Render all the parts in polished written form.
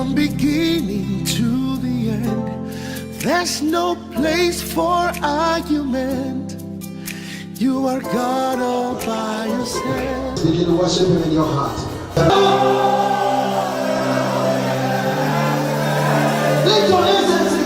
from beginning to the end. There's no place for argument. You are God all by yourself. Begin to worship Him in your heart. Lift your hands and sing.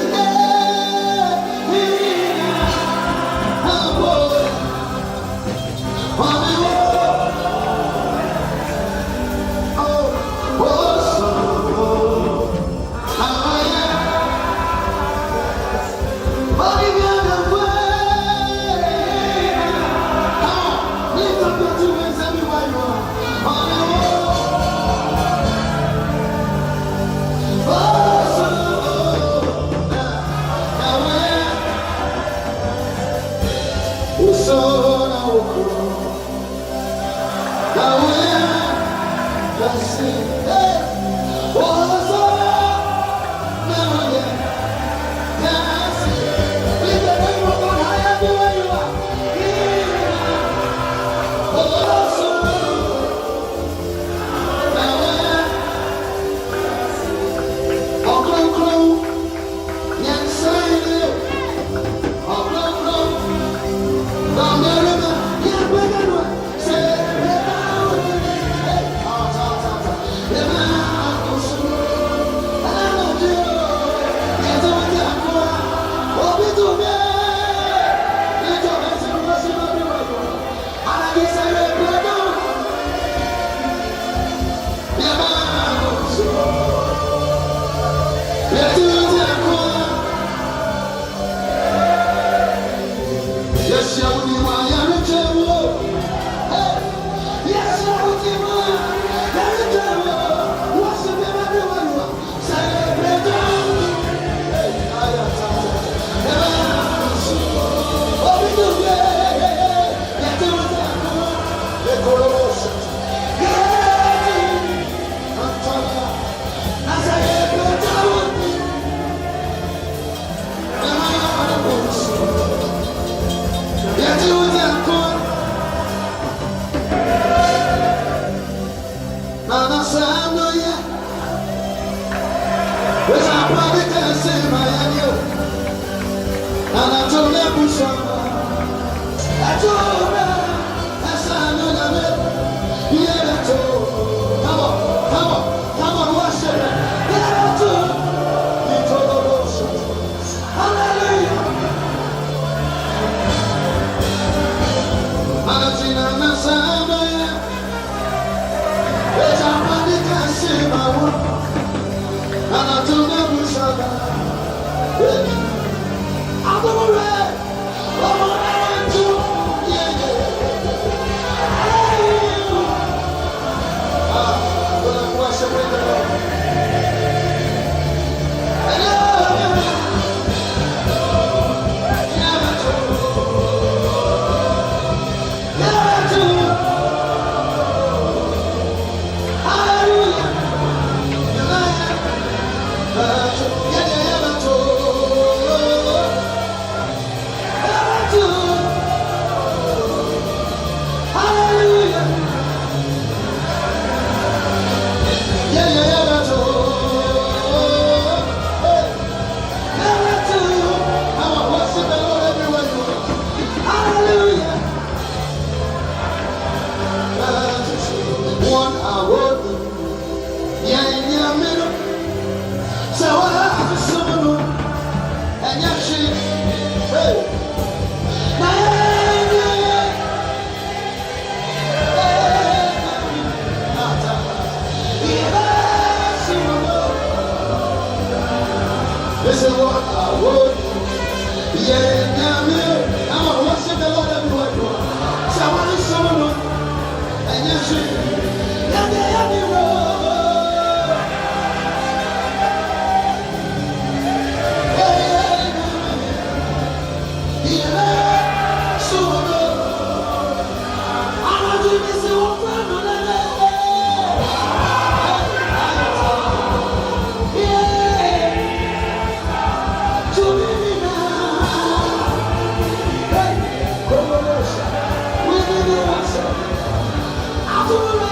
Hallelujah.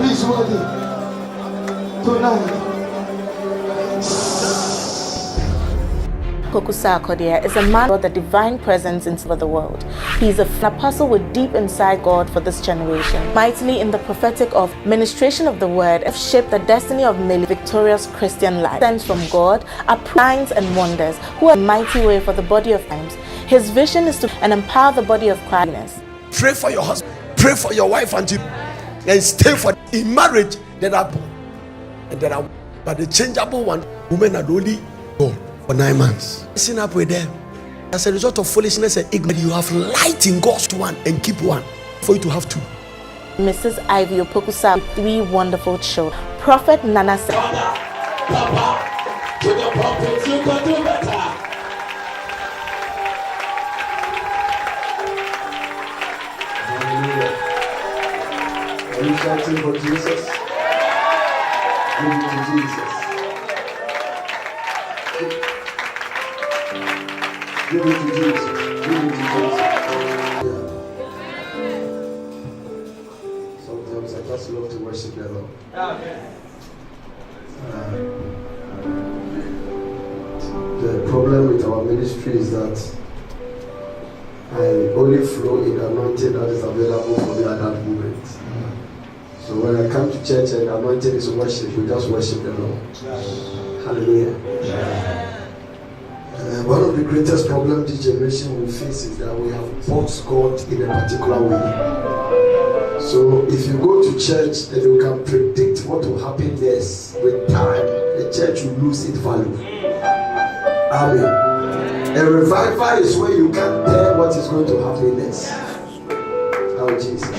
He's worthy tonight. Kokusa Akodia is a man with the divine presence into the world. He is an apostle with deep inside God for this generation. Mightily in the prophetic of ministration of the word, have shaped the destiny of many victorious Christian life. Sent from God are signs and wonders, who are a mighty way for the body of times. His vision is to empower the body of Christ. Pray for your husband, pray for your wife, and stay for in marriage. There are but the changeable one, women are only God for 9 months. Listen up with them. As a result of foolishness and ignorance, you have light in God's one and keep one for you to have two. Mrs. Ivy Opokusa with 3 wonderful children. Prophet Nana said, Papa, to the prophet, you can do better. Are you shouting for Jesus? Give it to Jesus. Give it to Jesus. Give it to Jesus. Sometimes I just love to worship the Lord. The problem with our ministry is that I only flow in the anointing that is available for me at that moment. So when I come to church and the anointing is worship, we just worship the Lord. Hallelujah. One of the greatest problems this generation will face is that we have boxed God in a particular way. So if you go to church and you can predict what will happen next, with time, the church will lose its value. Amen. A revival is where you can't tell what is going to happen next. Oh, Jesus.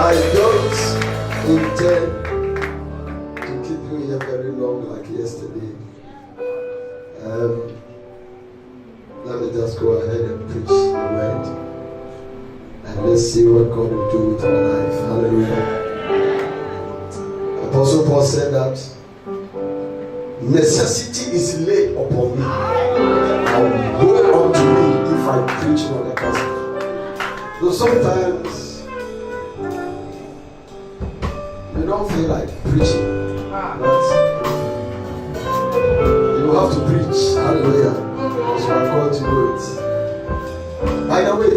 I don't intend to keep you here very long like yesterday. Let me just go ahead and preach the word. And let's see what God will do with our life. Hallelujah. Apostle Paul said that necessity is laid upon me. I will go unto me if I preach not the gospel. So sometimes you don't feel like preaching, but you have to preach. Hallelujah. So I'm going to do it. By the way,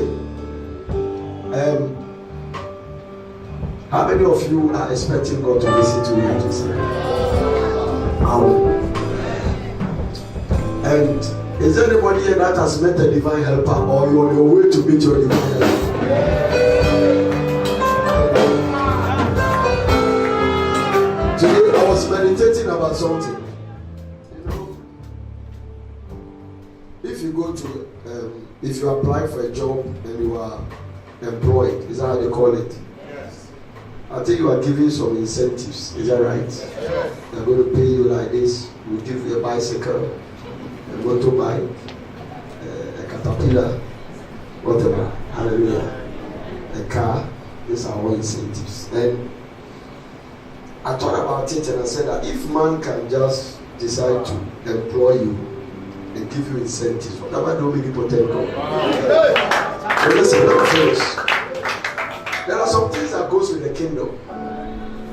how many of you are expecting God to visit you here today? And is there anybody here that has met a divine helper, or you're on your way to meet your divine helper? Today I was meditating about something. You know, if you go to, if you apply for a job and you are employed, is that how they call it? Yes. I think you are giving some incentives. Is that right? Yes. They're going to pay you like this. We'll give you a bicycle, a motorbike, a caterpillar, whatever. Hallelujah. A car. These are all incentives. And I thought about it and I said that if man can just decide to employ you and give you incentives, what am I doing with potential? But listen, let me finish. There are some things that goes with the kingdom.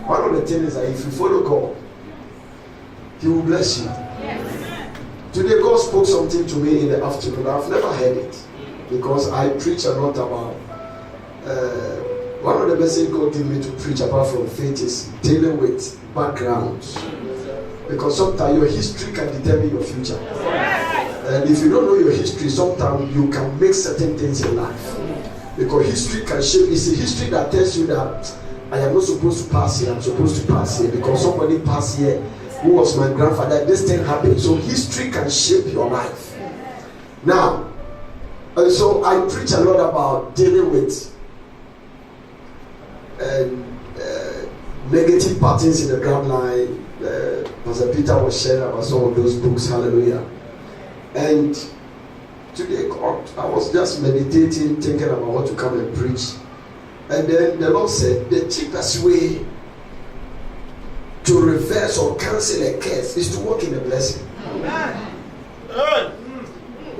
One of the things is that if you follow God, He will bless you. Yes. Today God spoke something to me in the afternoon. I've never heard it because I preach a lot about one of the best things God gave me to preach apart from faith is dealing with backgrounds. Because sometimes your history can determine your future. And if you don't know your history, sometimes you can make certain things in life. Because history can shape. It's a history that tells you that I am not supposed to pass here, I'm supposed to pass here. Because somebody passed here who was my grandfather, this thing happened. So history can shape your life. Now, so I preach a lot about dealing with negative patterns in the ground line. Pastor Peter was sharing about some of those books. Hallelujah. And today, God, I was just meditating, thinking about what to come and preach. And then the Lord said, the cheapest way to reverse or cancel a curse is to walk in the blessing. And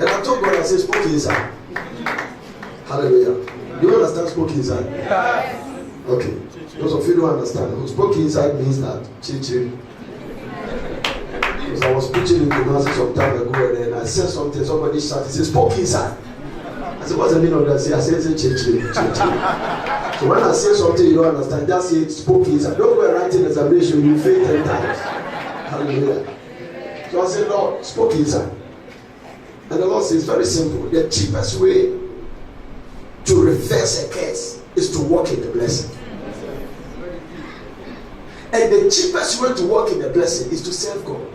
I told God, I said, spoke inside. Hallelujah. Do you understand spoke inside? Okay. Those of you don't understand. Spoke inside means that chichi. Because I was preaching in Kumasi some time ago and then I said something, somebody shouted, he said, spoke inside. I said, what's the meaning of that? I said, chichi. So when I say something you don't understand, just say spoke inside. Don't go and write an examination, you fail 10 times. Hallelujah. So I said, Lord, spoke inside. And the Lord says, it's very simple. The cheapest way to reverse a curse is to walk in the blessing. And the cheapest way to walk in the blessing is to serve God.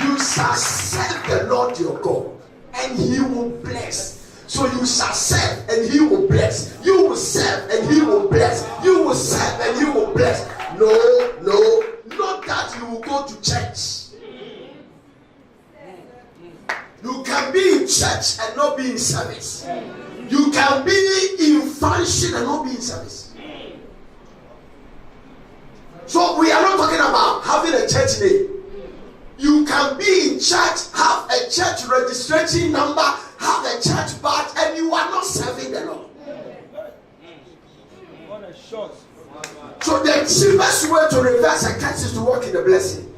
You shall serve the Lord your God, and He will bless. So you shall serve, and He will bless. You will serve, and He will bless. You will serve, and He will bless. No, not that you will go to church. You can be in church and not be in service. You can be in function and not be in service. So we are not talking about having a church name. You can be in church, have a church registration number, have a church badge, and you are not serving the Lord. So the cheapest way to reverse a curse is to walk in the blessing.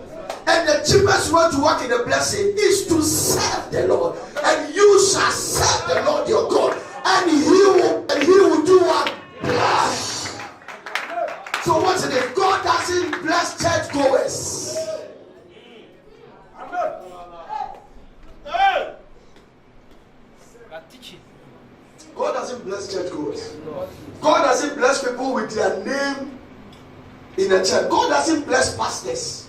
And the cheapest way to walk in the blessing is to serve the Lord. And you shall serve the Lord your God. And He will do what? Bless. So what's it? God doesn't bless church goers. God doesn't bless church goers. God doesn't bless people with their name in a church. God doesn't bless pastors.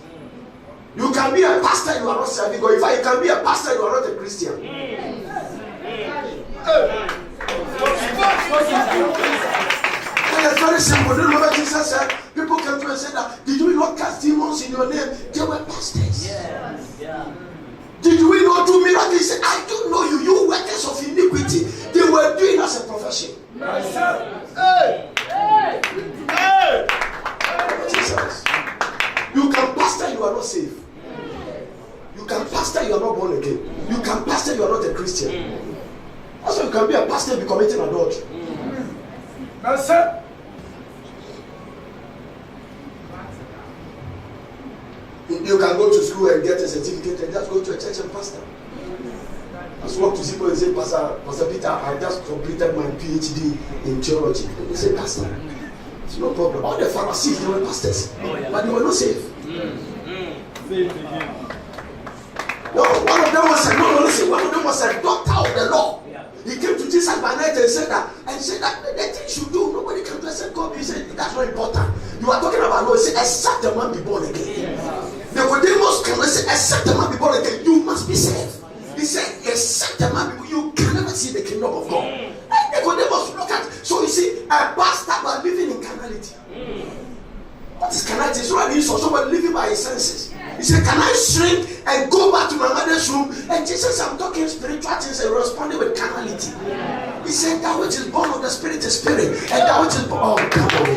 You can be a pastor, you are not serving God. If you can be a pastor, you are not a Christian. It's very simple. Do you know what Jesus said? People came to and said that, did we not cast demons in your name? They were pastors. Yes. Yeah. Did we not do miracles? He said, I don't know you. You workers of iniquity. They were doing as a profession. Jesus. You can pastor, you are not safe. You can pastor, you are not born again. You can pastor, you are not a Christian. Also, you can be a pastor and be committing adultery. That's it. You can go to school and get a certificate and just go to a church and pastor. I spoke to people and say, Pastor Peter, I just completed my PhD in theology. And they say, Pastor, it's no problem. All the Pharisees, they were pastors, but they were not saved. No, one of them was a doctor of the law. He came to Jesus by night and said that the things you do, nobody can do. I said, God, he said, that's not important. You are talking about law. He said, except the man be born again. Nicodemus came and said, except the man be born again, you must be saved. He said, except the man be born, you can never see the kingdom of God. And Nicodemus look at, so you see, a pastor was living in carnality. What is carnality? So I mean, so somebody living by his senses. He said, can I shrink and go back to my mother's room? And Jesus, I'm talking spiritual things and responding with carnality. He said, that which is born of the spirit is spirit. And that which is born, oh, come on.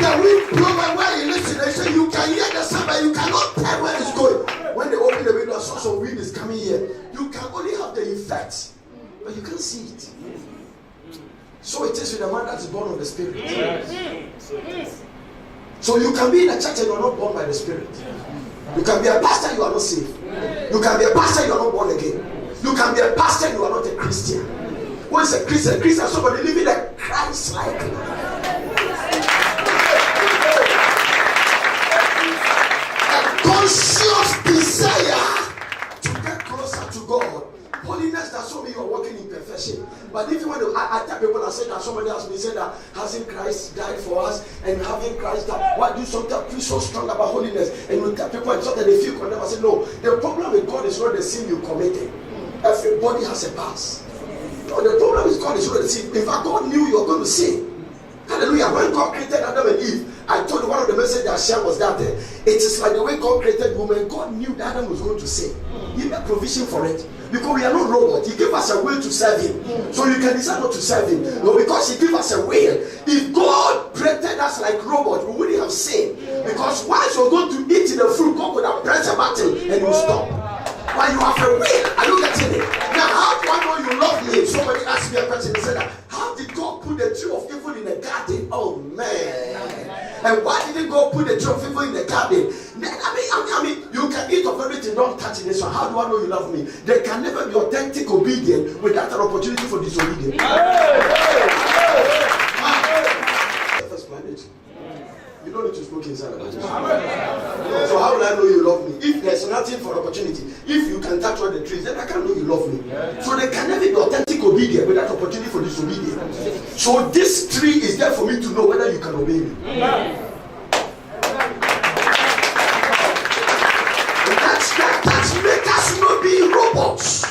The wind blow and where you listen, they say you can hear the sound, but you cannot tell where it's going. When they open the window, some wind is coming here. You can only have the effect, but you can't see it. So it is with the man that is born of the Spirit. So you can be in a church and you are not born by the Spirit. You can be a pastor, you are not saved. You can be a pastor, you are not born again. You can be a pastor, you are not a Christian. Who is a Christian? Christian is somebody living a Christ-like life. A conscious desire to get closer to God. Holiness does not mean you are walking in perfection. But if you want to, I tell people, I said that somebody has been said that hasn't Christ died for us, and having Christ died, why do you sometimes feel so strong about holiness? And you tell people and so that they feel condemned. I said, no, the problem with God is not the sin you committed. Everybody has a past. No, the problem is God is not the sin. In fact, God knew you were going to sin. Hallelujah. When God created Adam and Eve, I told you one of the messages I shared was that it is like the way God created woman. God knew that Adam was going to sin. He made provision for it. Because we are not robots. He gave us a will to serve him. So you can decide not to serve him. No, because he gave us a will. If God created us like robots, we wouldn't have sinned. Because once you're going to eat the fruit, God would have pressed a button and you stop. But you have a will. Are you getting it? Now, how do I know you love me? Somebody asked me a question and said, how did God put the tree of evil in the garden? Oh man. And why didn't God put the tree of evil in the garden? I mean, you can eat of everything, don't touch this one. How do I know you love me? There can never be authentic obedience without an opportunity for disobedience. You don't need to smoke inside about this. So how will I know you love me? If there's nothing for opportunity, if you can touch all the trees, then I can know you love me. So there can never be authentic obedience without opportunity for disobedience. So this tree is there for me to know whether you can obey me. That's make us not be robots.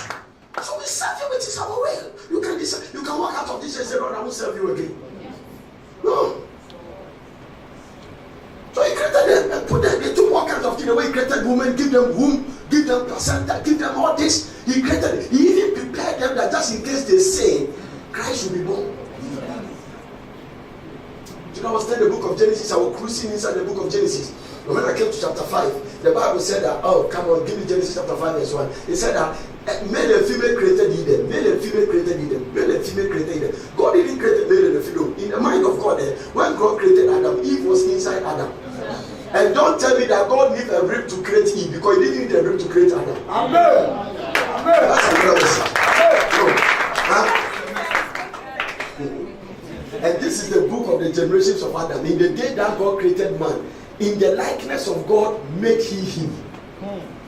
So we serve you, which is our will. You can decide, you can walk out of this and say, Lord, I won't serve you again. No. So he created them and put them, they took all kinds of things away. He created women, give them womb, give them placenta, give them all this. He created, he even prepared them that just in case they say, Christ will be born. Do you know I was telling the book of Genesis? I was cruising inside the book of Genesis. And when I came to chapter 5, the Bible said that, oh, come on, give me Genesis chapter 5 verse 1. It said that male and female created Eden. Male and female created Eden. Male and female created Eden. God didn't create male and female. In the mind of God, when God created Adam, Eve was inside Adam. And don't tell me that God needed a rib to create Eve, because he didn't need a rib to create Adam. Amen. Amen. That's another message. No. Huh? And this is the book of the generations of Adam. In the day that God created man, in the likeness of God, make he him.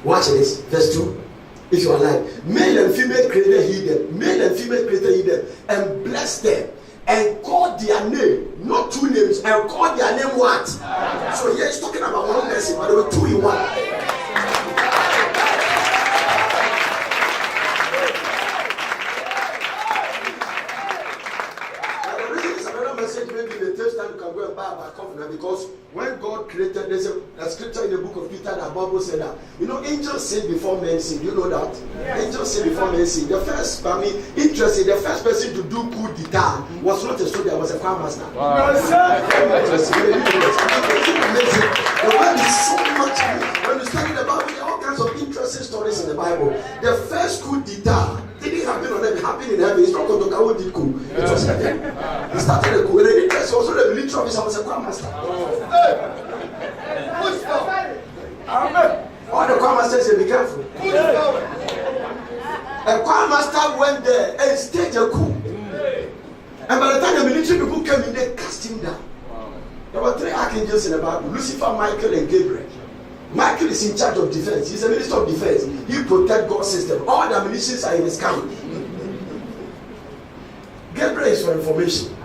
Watch this, verse 2. If you are alive, male and female created he them. Male and female created he them, and blessed them, and called their name, not two names, and called their name what? So here he's talking about one person, but there were two in one. Because when God created, there's a scripture in the book of Peter that Bible said that, you know, angels sin before men sin. You know that? Yes. Angels sin before men sin. The first, interesting, the first person to do coup d'etat was not a soldier, was a choir master. Wow. The word is so much. When you study the Bible, there are all kinds kinds of interesting stories in the Bible. The first coup d'etat didn't happen on earth, it happened in heaven. It's not called Tokawo did coup. It was heaven. He started a coup. And the interest also the military officer was a choir master. All the choir masters say, be careful. A choir master went there and staged a coup. And by the time the military people came in, they cast him down. There were 3 archangels in the Bible: Lucifer, Michael, and Gabriel. Michael is in charge of defense. He's a minister of defense. He protects God's system. All the militias are in his camp. Gabriel is for information.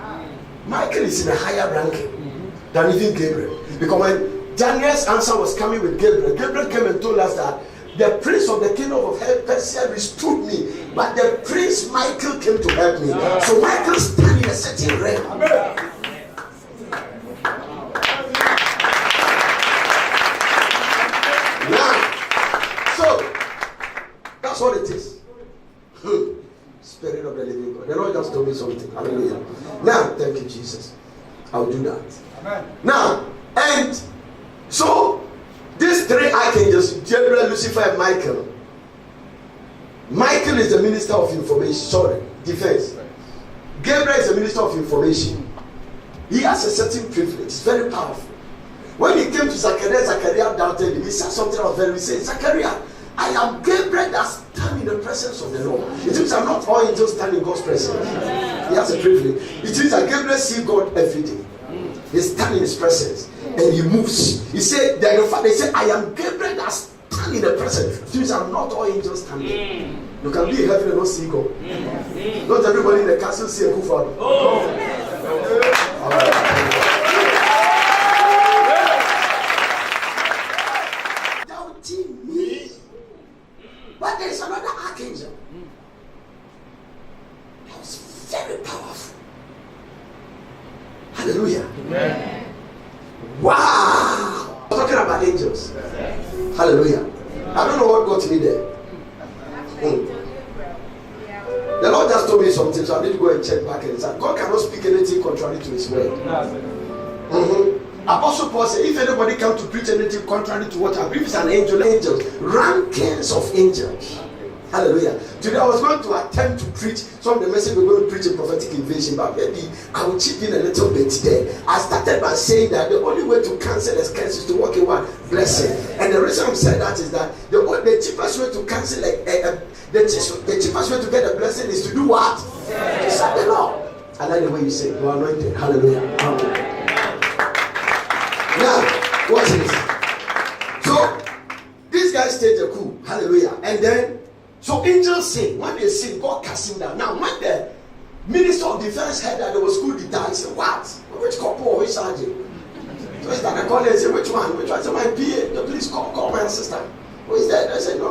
Michael is in a higher ranking than even Gabriel. Because when Daniel's answer was coming with Gabriel, Gabriel came and told us that the prince of the kingdom of Persia withstood me, but the prince Michael came to help me. So Michael stands in a certain realm. That's what it is. Spirit of the living God. The Lord just told me something. Hallelujah. Now, thank you, Jesus. I'll do that. Amen. Now, and so these 3 archangels, Gabriel, Lucifer, and Michael. Michael is the minister of information, defense. Gabriel is the minister of information. He has a certain privilege. It's very powerful. When he came to Zachariah, Zachariah doubted him. He said something of very saying, Zachariah, I am Gabriel that stand in the presence of the Lord. It means I'm not all angels stand in God's presence. He has a privilege. It means that Gabriel sees God every day. He stands in his presence and he moves. He said, they say, I am Gabriel that stand in the presence. It means I'm not all angels standing. You can be in heaven and not see God. Not everybody in the castle see a Kufado. Doubting me. But there is another archangel. That was very powerful. Hallelujah. Amen. Wow. I'm talking about angels. Hallelujah. I don't know what got me there. The Lord just told me something, so I need to go and check back and say, God cannot speak anything contrary to his word. Apostle Paul said, if anybody comes to preach anything contrary to what I believe is an angel, angels, rankings of angels. Hallelujah. Today I was going to attempt to preach some of the message we're going to preach in prophetic invasion, but maybe I will chip in a little bit there. I started by saying that the only way to cancel a curse is to walk in one blessing. And the reason I'm saying that is that the cheapest way to cancel the cheapest way to get a blessing is to do what? To serve the Lord. I like the way you say, you are anointed. Hallelujah. Now, watch this. So, these guys staged a coup. Hallelujah. And then, so angels sing. When they sing, God casts him down. Now, when the minister of defense heard that there was coup d'etat, he said, what? Which couple or which sergeant? So he started calling and said, which one? Which one? I said, my PA. Please call my sister. Who is that? I said, no.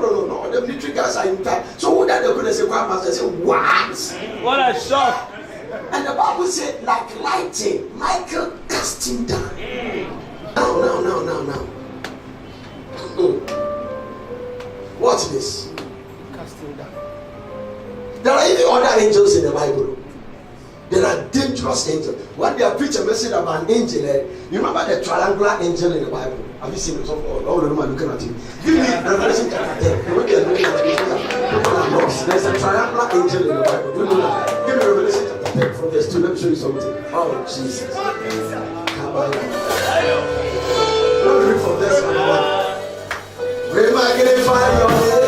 The military guys are in time. So who that they could say, choir master? I said, what? What a shock. And the Bible said, like lightning, Michael cast him down. Now. Watch this. Casting down. There are even other angels in the Bible. There are dangerous angels. One day I preach a message about an angel. You remember the triangular angel in the Bible? Have you seen it? All the women looking at you. Give me Revelation chapter 10. People are lost. There's a triangular angel in the Bible. Do you know that? Give me Revelation chapter 10 from verse 2. Let me show you something. Oh, Jesus. Don't read from verse 1. We magnify your name.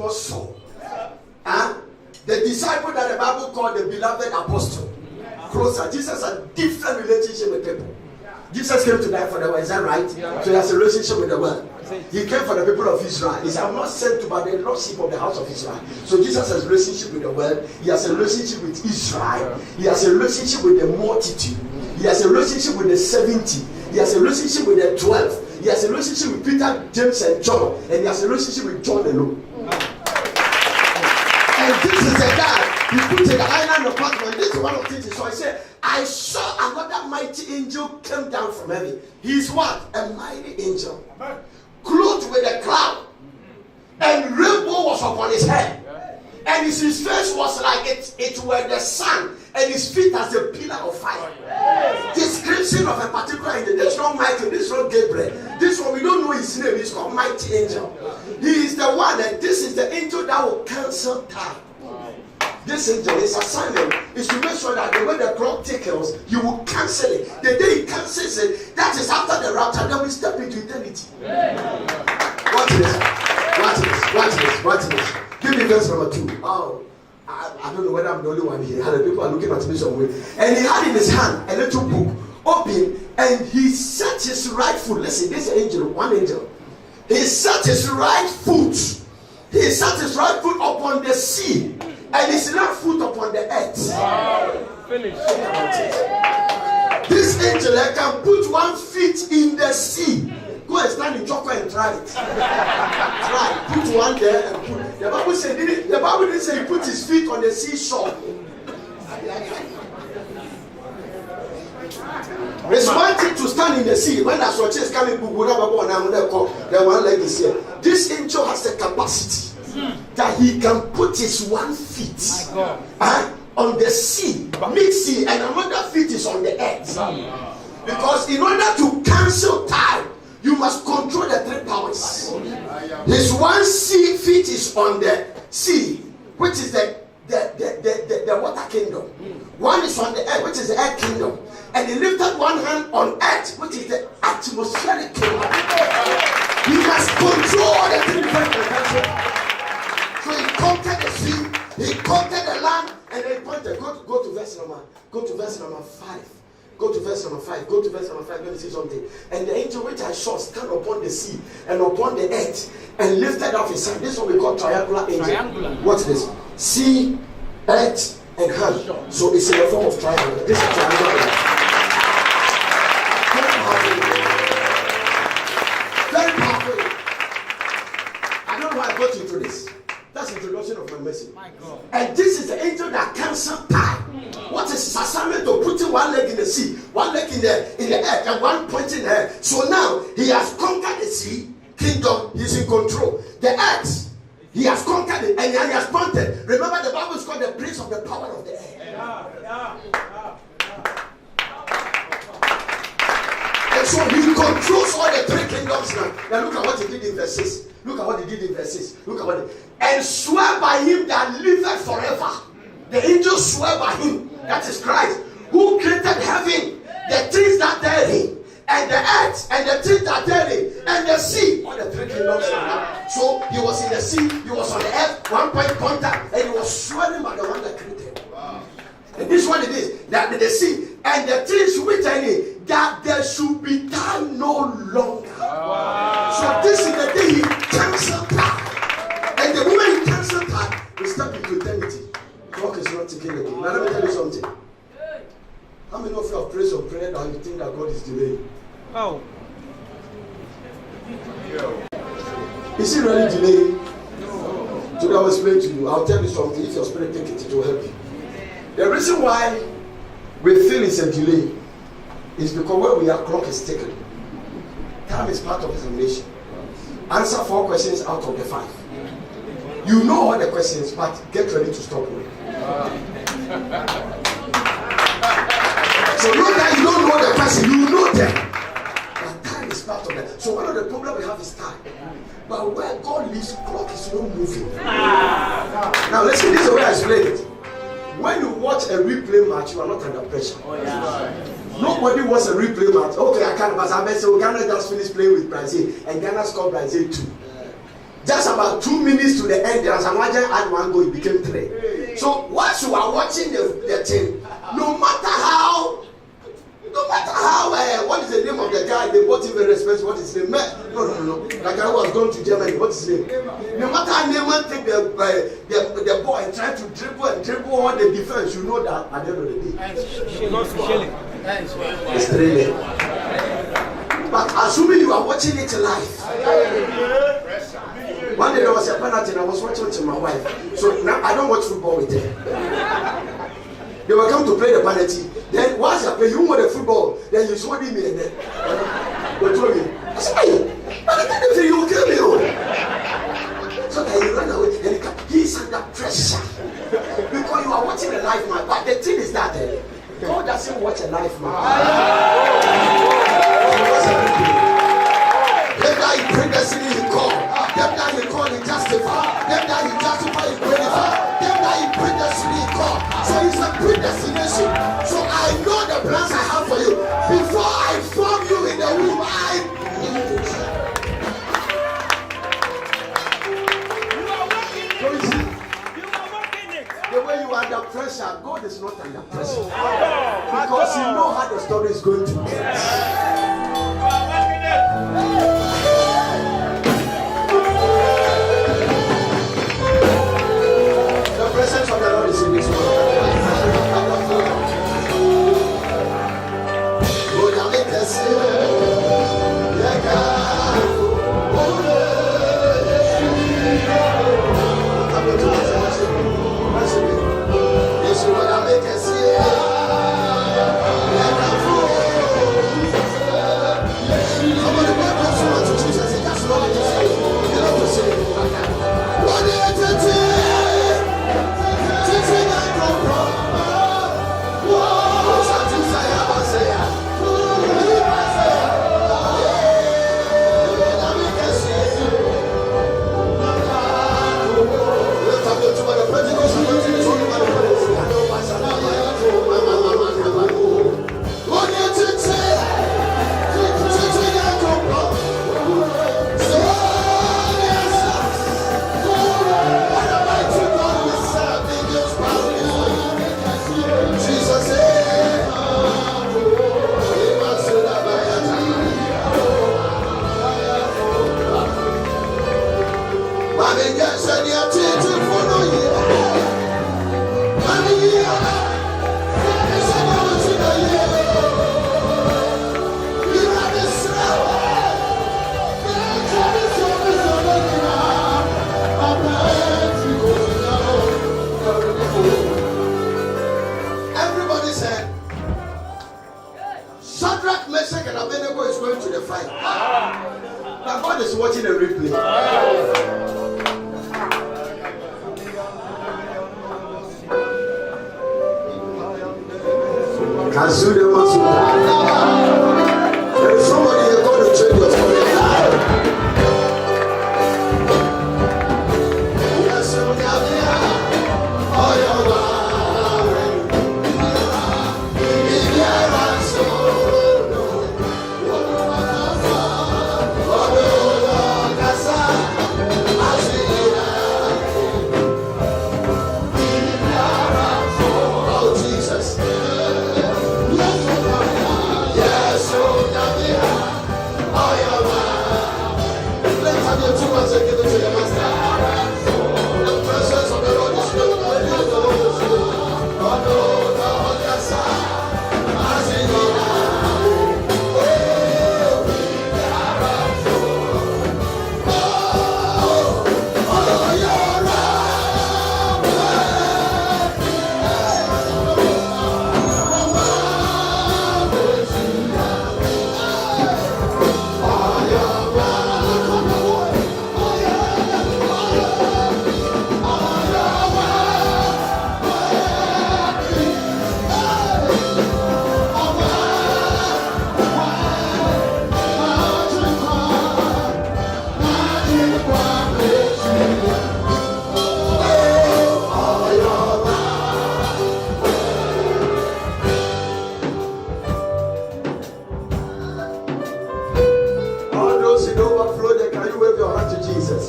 Saw. The disciple that the Bible called the beloved apostle. Closer. Jesus had a different relationship with people. Jesus came to die for the world, is that right? So he has a relationship with the world. He came for the people of Israel. He said, I'm not sent to by the lordship of the house of Israel. So Jesus has a relationship with the world. He has a relationship with Israel. He has a relationship with the multitude. He has a relationship with the 70. He has a relationship with the 12. He has a relationship with Peter, James, and John. And he has a relationship with John alone. And this is a guy, he put in the island of Patmos. This is one of the things. So I said, I saw another mighty angel come down from heaven. He's what? A mighty angel. Clothed with a cloud. and rainbow was upon his head. And his face was like it were the sun, and his feet as a pillar of fire. Description of a particular angel. This is not Michael, this is not Gabriel. This one, we don't know his name, he's called Mighty Angel. He is the one, and this is the angel that will cancel time. This angel, his assignment is to make sure that the way the clock tickles, he will cancel it. The day he cancels it, that is after the rapture, then we step into eternity. Watch this. Watch this. Give me verse number 2. Oh, I don't know whether I'm the only one here. The people are looking at me some way. And he had in his hand a little book open, and he set his right foot. Listen, this angel, one angel. He set his right foot. He set his right foot upon the sea, and his left foot upon the earth. Finish. This angel can put one foot in the sea. Go and stand in Choco and try it. Try. Put one there and put. The Bible said, the Bible didn't say he put his feet on the seashore. It's one thing to stand in the sea. When that swatch is coming, the one leg is here. This angel has the capacity that he can put his one feet on the sea, mid-sea, and another feet is on the earth. Because in order to cancel time, you must control the three powers. His one feet is on the sea, which is the water kingdom. One is on the earth, which is the earth kingdom. And he lifted one hand on earth, which is the atmospheric kingdom. He must control the three dimensions. So he conquered the sea, he conquered the land, and then he pointed. Go to verse number 5. Go to verse number 5. Let me see something. And the angel which I saw stand upon the sea and upon the earth and lifted up his hand. This is what we call triangular angel. What's this? Sea, earth, and hand. So it's in the form of triangle. This is triangular angel. Very powerful. I don't know why I got into this. That's the introduction of my message. And this is the angel that cancels time. What is his assignment of putting one leg in the sea, one leg in the earth, and one point in the air? So now he has conquered the sea kingdom. He's in control. The earth, he has conquered it, and he has pointed. Remember, the Bible is called the prince of the power of the air. And so he controls all the three kingdoms now. Now look at what he did in verse 6. Look at what he did in verse 6. Look at what he did. And swear by him that liveth forever. The angels swear by him. That is Christ, who created heaven, the things that therein, and the earth, and the things that therein, and the sea. All the three kingdoms. So he was in the sea, he was on the earth, one point contact, and he was swearing by the one that created. And this one it is, that the sea, and the things which are in it, that there should be time no longer. So this is the day he cancelled time. And the moment he cancelled time, we step into eternity. Clock is not ticking again. Now let me tell you something. How many of you have prayed some prayer that you think that God is delaying? Oh. Is he really delaying? Today I will explain to you. I'll tell you something. If your spirit think it will help you. The reason why we feel it's a delay is because where we are, clock is ticking. Time is part of examination. Answer 4 questions out of the 5. You know all the questions, but get ready to stop worrying. So not that you don't know the question, you know them. But time is part of that. So one of the problems we have is time. But where God leaves, clock is not moving. Now listen, this is the way I explain it. When you watch a replay match, you are not under pressure. Nobody wants a replay match. Okay, I can't, but I say, Ghana just finished playing with Brazil, and Ghana scored Brazil 2. Just about 2 minutes to the end, there was a margin at one goal, it became 3. So once you are watching the thing, no matter how, what is the name of the guy? They bought him very expensive. What is his name? No. Like I was going to Germany. What is his name? No matter how anyone take the ball and try to dribble all the defense, you know that at the end of the day, it's 3. But assuming you are watching it live. One day there was a penalty and I was watching it with my wife. So now I don't watch football with them. They will come to play the penalty. Then once you play, you want the football. Then you saw me and then they told me, I said, hey, you kill me. watching a live man. But the thing is that God doesn't watch a live man. Them that he predestined, he called. Them that he called, he justified. Them that he justified, he glorified. Them that he predestined, he called. So it's a predestination. So I know the plans I have for you. Before I form you in the womb, I knew you. So you see, the way you are under pressure, God is not under pressure. Because you know how the story is going to end. The presence of the Lord is in this world. Watching a replay. There is somebody here going to change your story.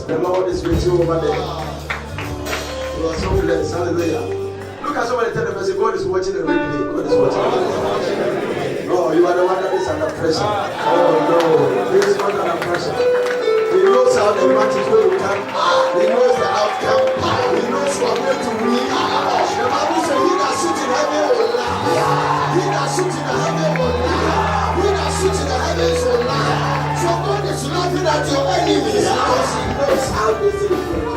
The Lord is with you over there. You are so blessed. Hallelujah. Look at somebody, tell them, I say, God is watching the replay. God is watching the replay. No, you are the one that is under pressure. Oh no, he is not under pressure. He knows how the match is going to come. He knows the outcome. He knows who are going to win. The Bible says, he that sits in heaven will laugh. He that sits in heaven will laugh. He that sits in the heavens will laugh. So God is laughing at your enemies because he knows how this is going to be.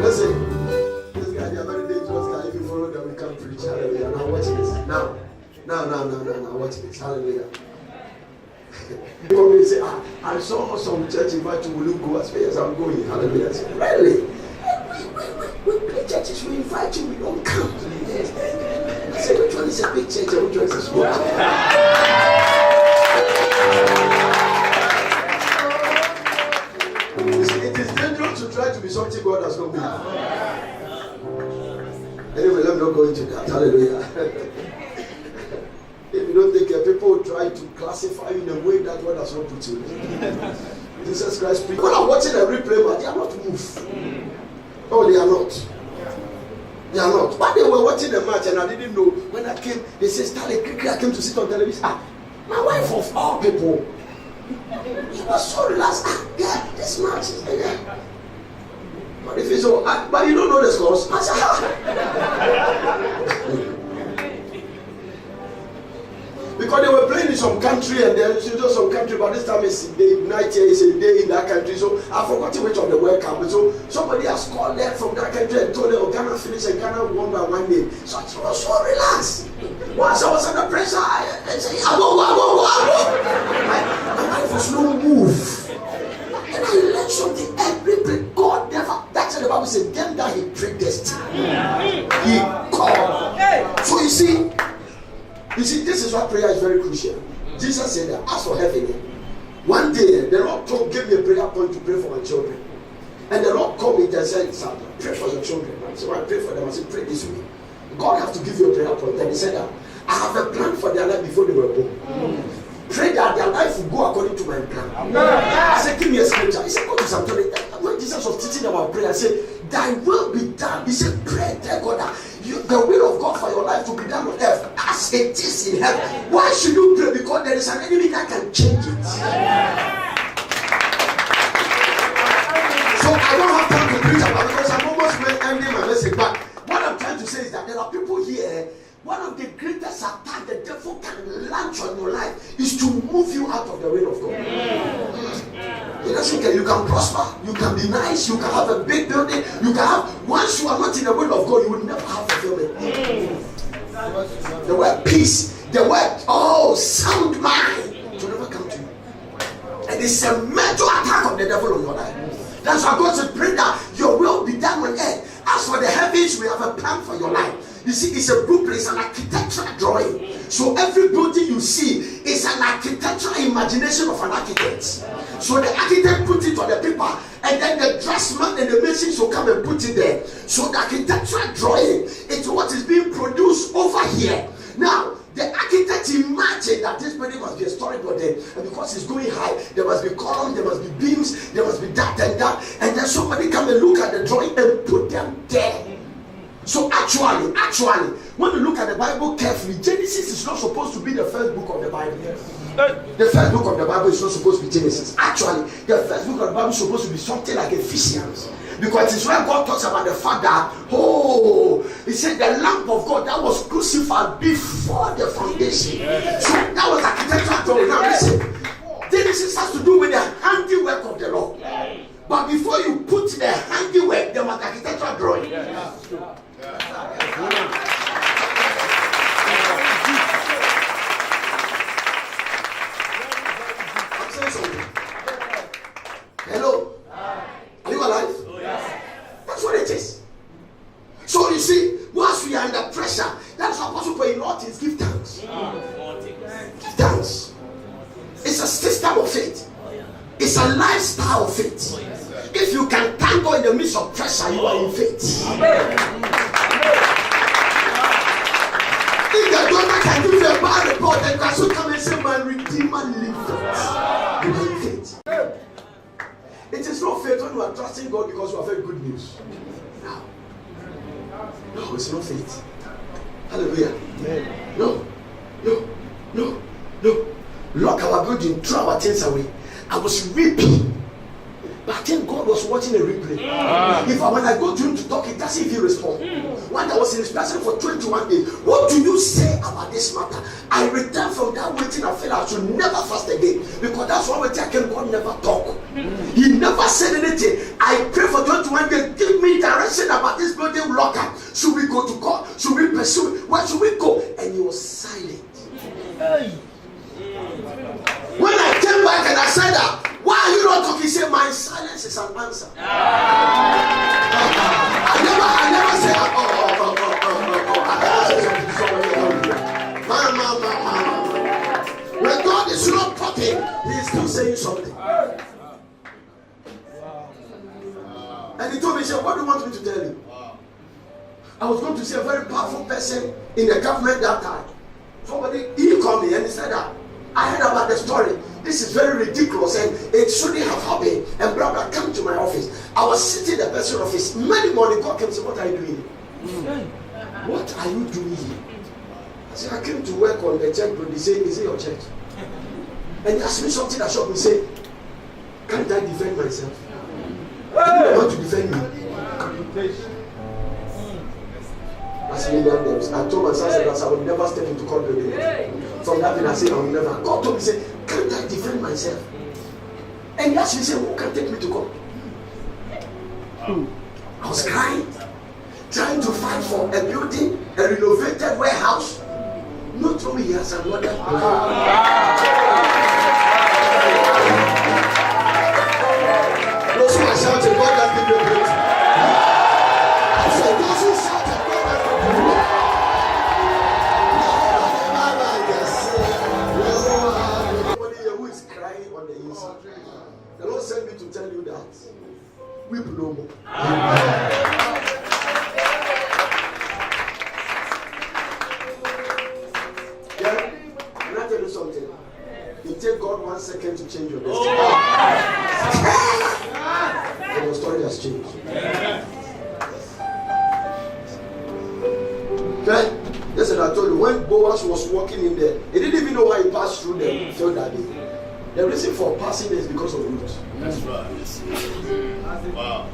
Listen, this guy, they are very dangerous guy. If you follow them, we can't preach. Hallelujah. Now watch this. Now, watch this. Hallelujah. Come and say, I saw some church invite you, will you go? I say, yes, I'm going. Hallelujah. I say, really? We play churches, we invite you, we don't come. I said, which one is a big church and which one is a small church? It is dangerous to try to be something God has not been. Anyway, let me not go into that. Hallelujah. If you don't take care, people will try to classify you in a way that God has not put you in. Jesus Christ, when I'm watching a replay, but they are not moved. No, they are not. They are not. But they were watching the match and I didn't know. When I came, they said, Stanley, quickly, I came to sit on television. My wife of all people. He was so relaxed. Yeah, this match is there. But if it's so, but you don't know the scores. I said, because they were playing in some country and then just some country, but this time it's day night here, it's a day in that country. So I forgot which of the World Cup. So somebody has called them from that country and told them, Ghana finished and Ghana won by 1 name. So it was so relaxed. Once I was under pressure, I said, I go. My life was no move. And I learned something. Every God never, that's what the Bible said, them that he predestined. He called. So you see, this is why prayer is very crucial. Jesus said that, as for heaven, one day the Lord gave me a prayer point to pray for my children. And the Lord called me and said, son, pray for your children. So I pray for them. I said, pray this way. God has to give you a prayer point. And he said that, I have a plan for their life before they were born. Pray that their life will go according to my plan. I said, give me a scripture. He said, go to Psalm 20. When Jesus was teaching about prayer, I said, thy will be done. He said, pray, tell God that the will of God for your life to be done on earth as it is in heaven. Why should you pray? Because there is an enemy that can change it. So I don't have time to preach about it because I'm almost ending my message. But what I'm trying to say is that there are people here. One of the greatest attacks the devil can launch on your life is to move you out of the will of God. He doesn't care. You can prosper, you can be nice, you can have a big building, you can have. Once you are not in the will of God, you will never have fulfillment. The word peace, the word sound mind, it will never come to you. And it's a major attack of the devil on your life. That's why God said, pray that your will be done on earth. As for the heavens, we have a plan for your life. You see, it's a blueprint, it's an architectural drawing. So every building you see is an architectural imagination of an architect. So the architect put it on the paper, and then the draftsman and the masons will come and put it there. So the architectural drawing is what is being produced over here. Now, the architect imagined that this building must be a storage building, and because it's going high, there must be columns, there must be beams, there must be that and that, and then somebody come and look at the drawing and put them there. So actually, when you look at the Bible carefully, Genesis is not supposed to be the first book of the Bible. The first book of the Bible is not supposed to be Genesis. Actually, the first book of the Bible is supposed to be something like Ephesians. Because it's where God talks about the fact that, he said the lamp of God that was crucified before the foundation. So that was architectural drawing. Now listen, Genesis has to do with the handiwork of the Lord. But before you put the handiwork, there was architectural drawing. I'm saying something. Hello? Are you alive? That's what it is. So you see, once we are under pressure, that's what Apostle Paul in all things give thanks. Give thanks. It's a system of faith. It's a lifestyle of faith. If you can thank God in the midst of pressure, you are in faith. If the daughter can give you a bad report, then you can still come and say, my Redeemer lived. You are in faith. It is not faith when you are trusting God because you have heard good news. No, it's not faith. Hallelujah. No. Lock our building, throw our things away. I was weeping. But I think God was watching a replay. When I go to him to talk, he doesn't even respond. When I was in his presence for 21 days, what do you say about this matter? I returned from that waiting. I felt I should never fast again. Because that's one way I can God never talk. He never said anything. I pray for 21 days. Give me direction about this building locker. Should we go to God? Should we pursue it? Where should we go? And he was silent. When I I was going to see a very powerful person in the government that time. Somebody, he called me and he said that I heard about the story. This is very ridiculous and it shouldn't have happened. And brother, come to my office. I was sitting in the person's office. Many morning, God came and said, what are you doing? What are you doing here? I said, I came to work on the church, but they say, is it your church? And he asked me something that shocked me. He said, can't I defend myself? I want to defend you. As millions, I told my son that I would never step into court building. From that thing I said I will never. God told me, say, can't I defend myself? And he asked me, say, who can take me to court? I was crying, trying to fight for a building, a renovated warehouse. Not only he has another plan. Those who are shouting, God has given you a breakthrough. I said, those who shouted, God has given you a breakthrough. Somebody here who is crying on the inside. The Lord sent me to tell you that. Weep no more. Yeah? Can I tell you something? It takes God 1 second to change your destiny. And your story has changed. Okay? Yes, and I told you, when Boaz was walking in there, he didn't even know why he passed through the field that day. The reason for passing is because of Ruth. That's right. Wow.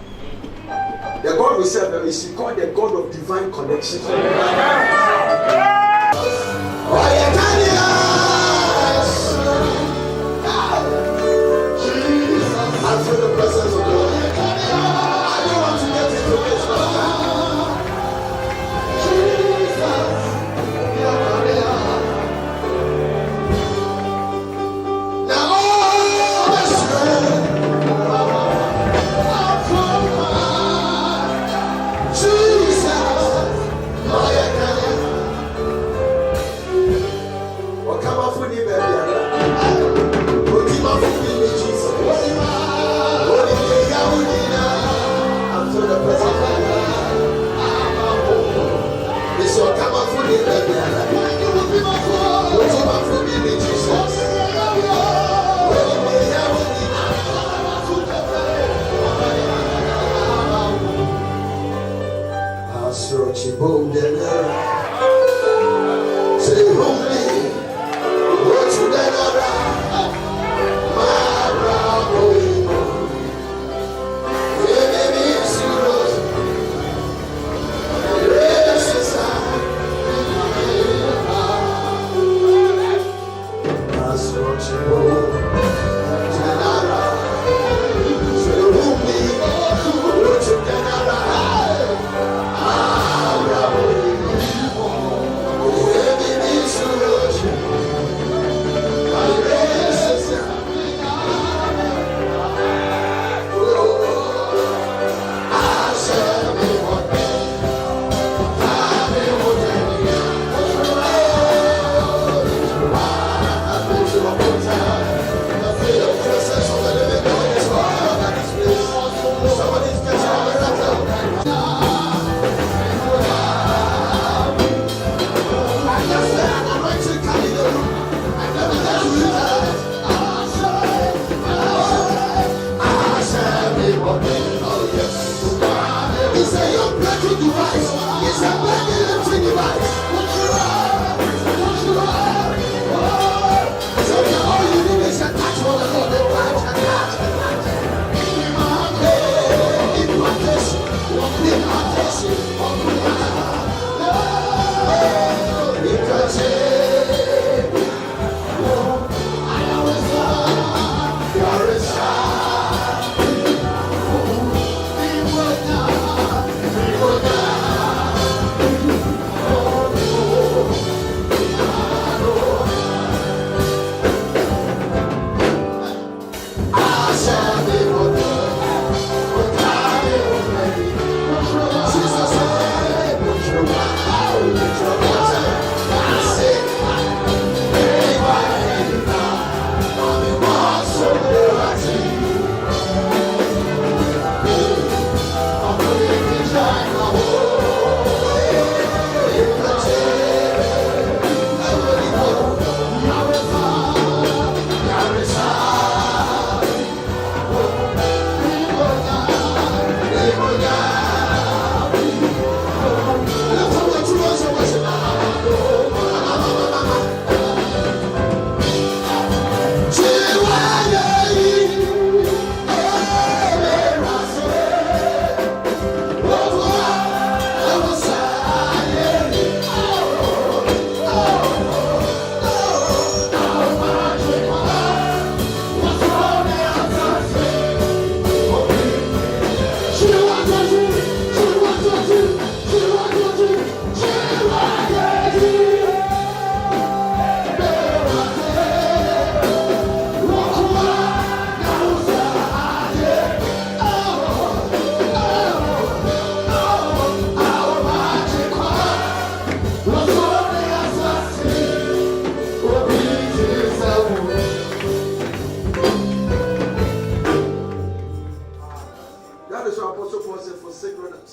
The God we serve is called the God of divine connection. I feel the presence of God. I don't want to get into this.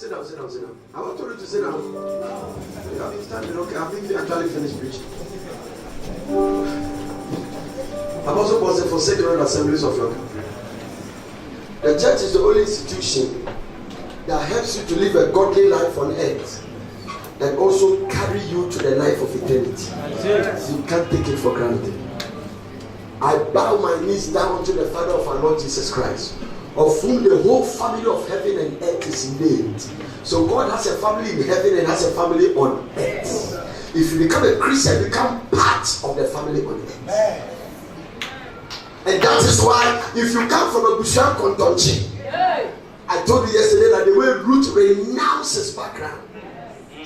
Sit down. I want you to sit down. You have been standing. Okay, I think you actually finished preaching. Apostle Paul said, forsake the assemblies of your country. The church is the only institution that helps you to live a godly life on earth and also carry you to the life of eternity. You can't take it for granted. I bow my knees down to the Father of our Lord Jesus Christ, of whom the whole family of heaven and earth is named. So God has a family in heaven and has a family on earth. If you become a Christian, become part of the family on earth. And that is why if you come from a Bushan Kontonchi, I told you yesterday that the way Ruth renounces background.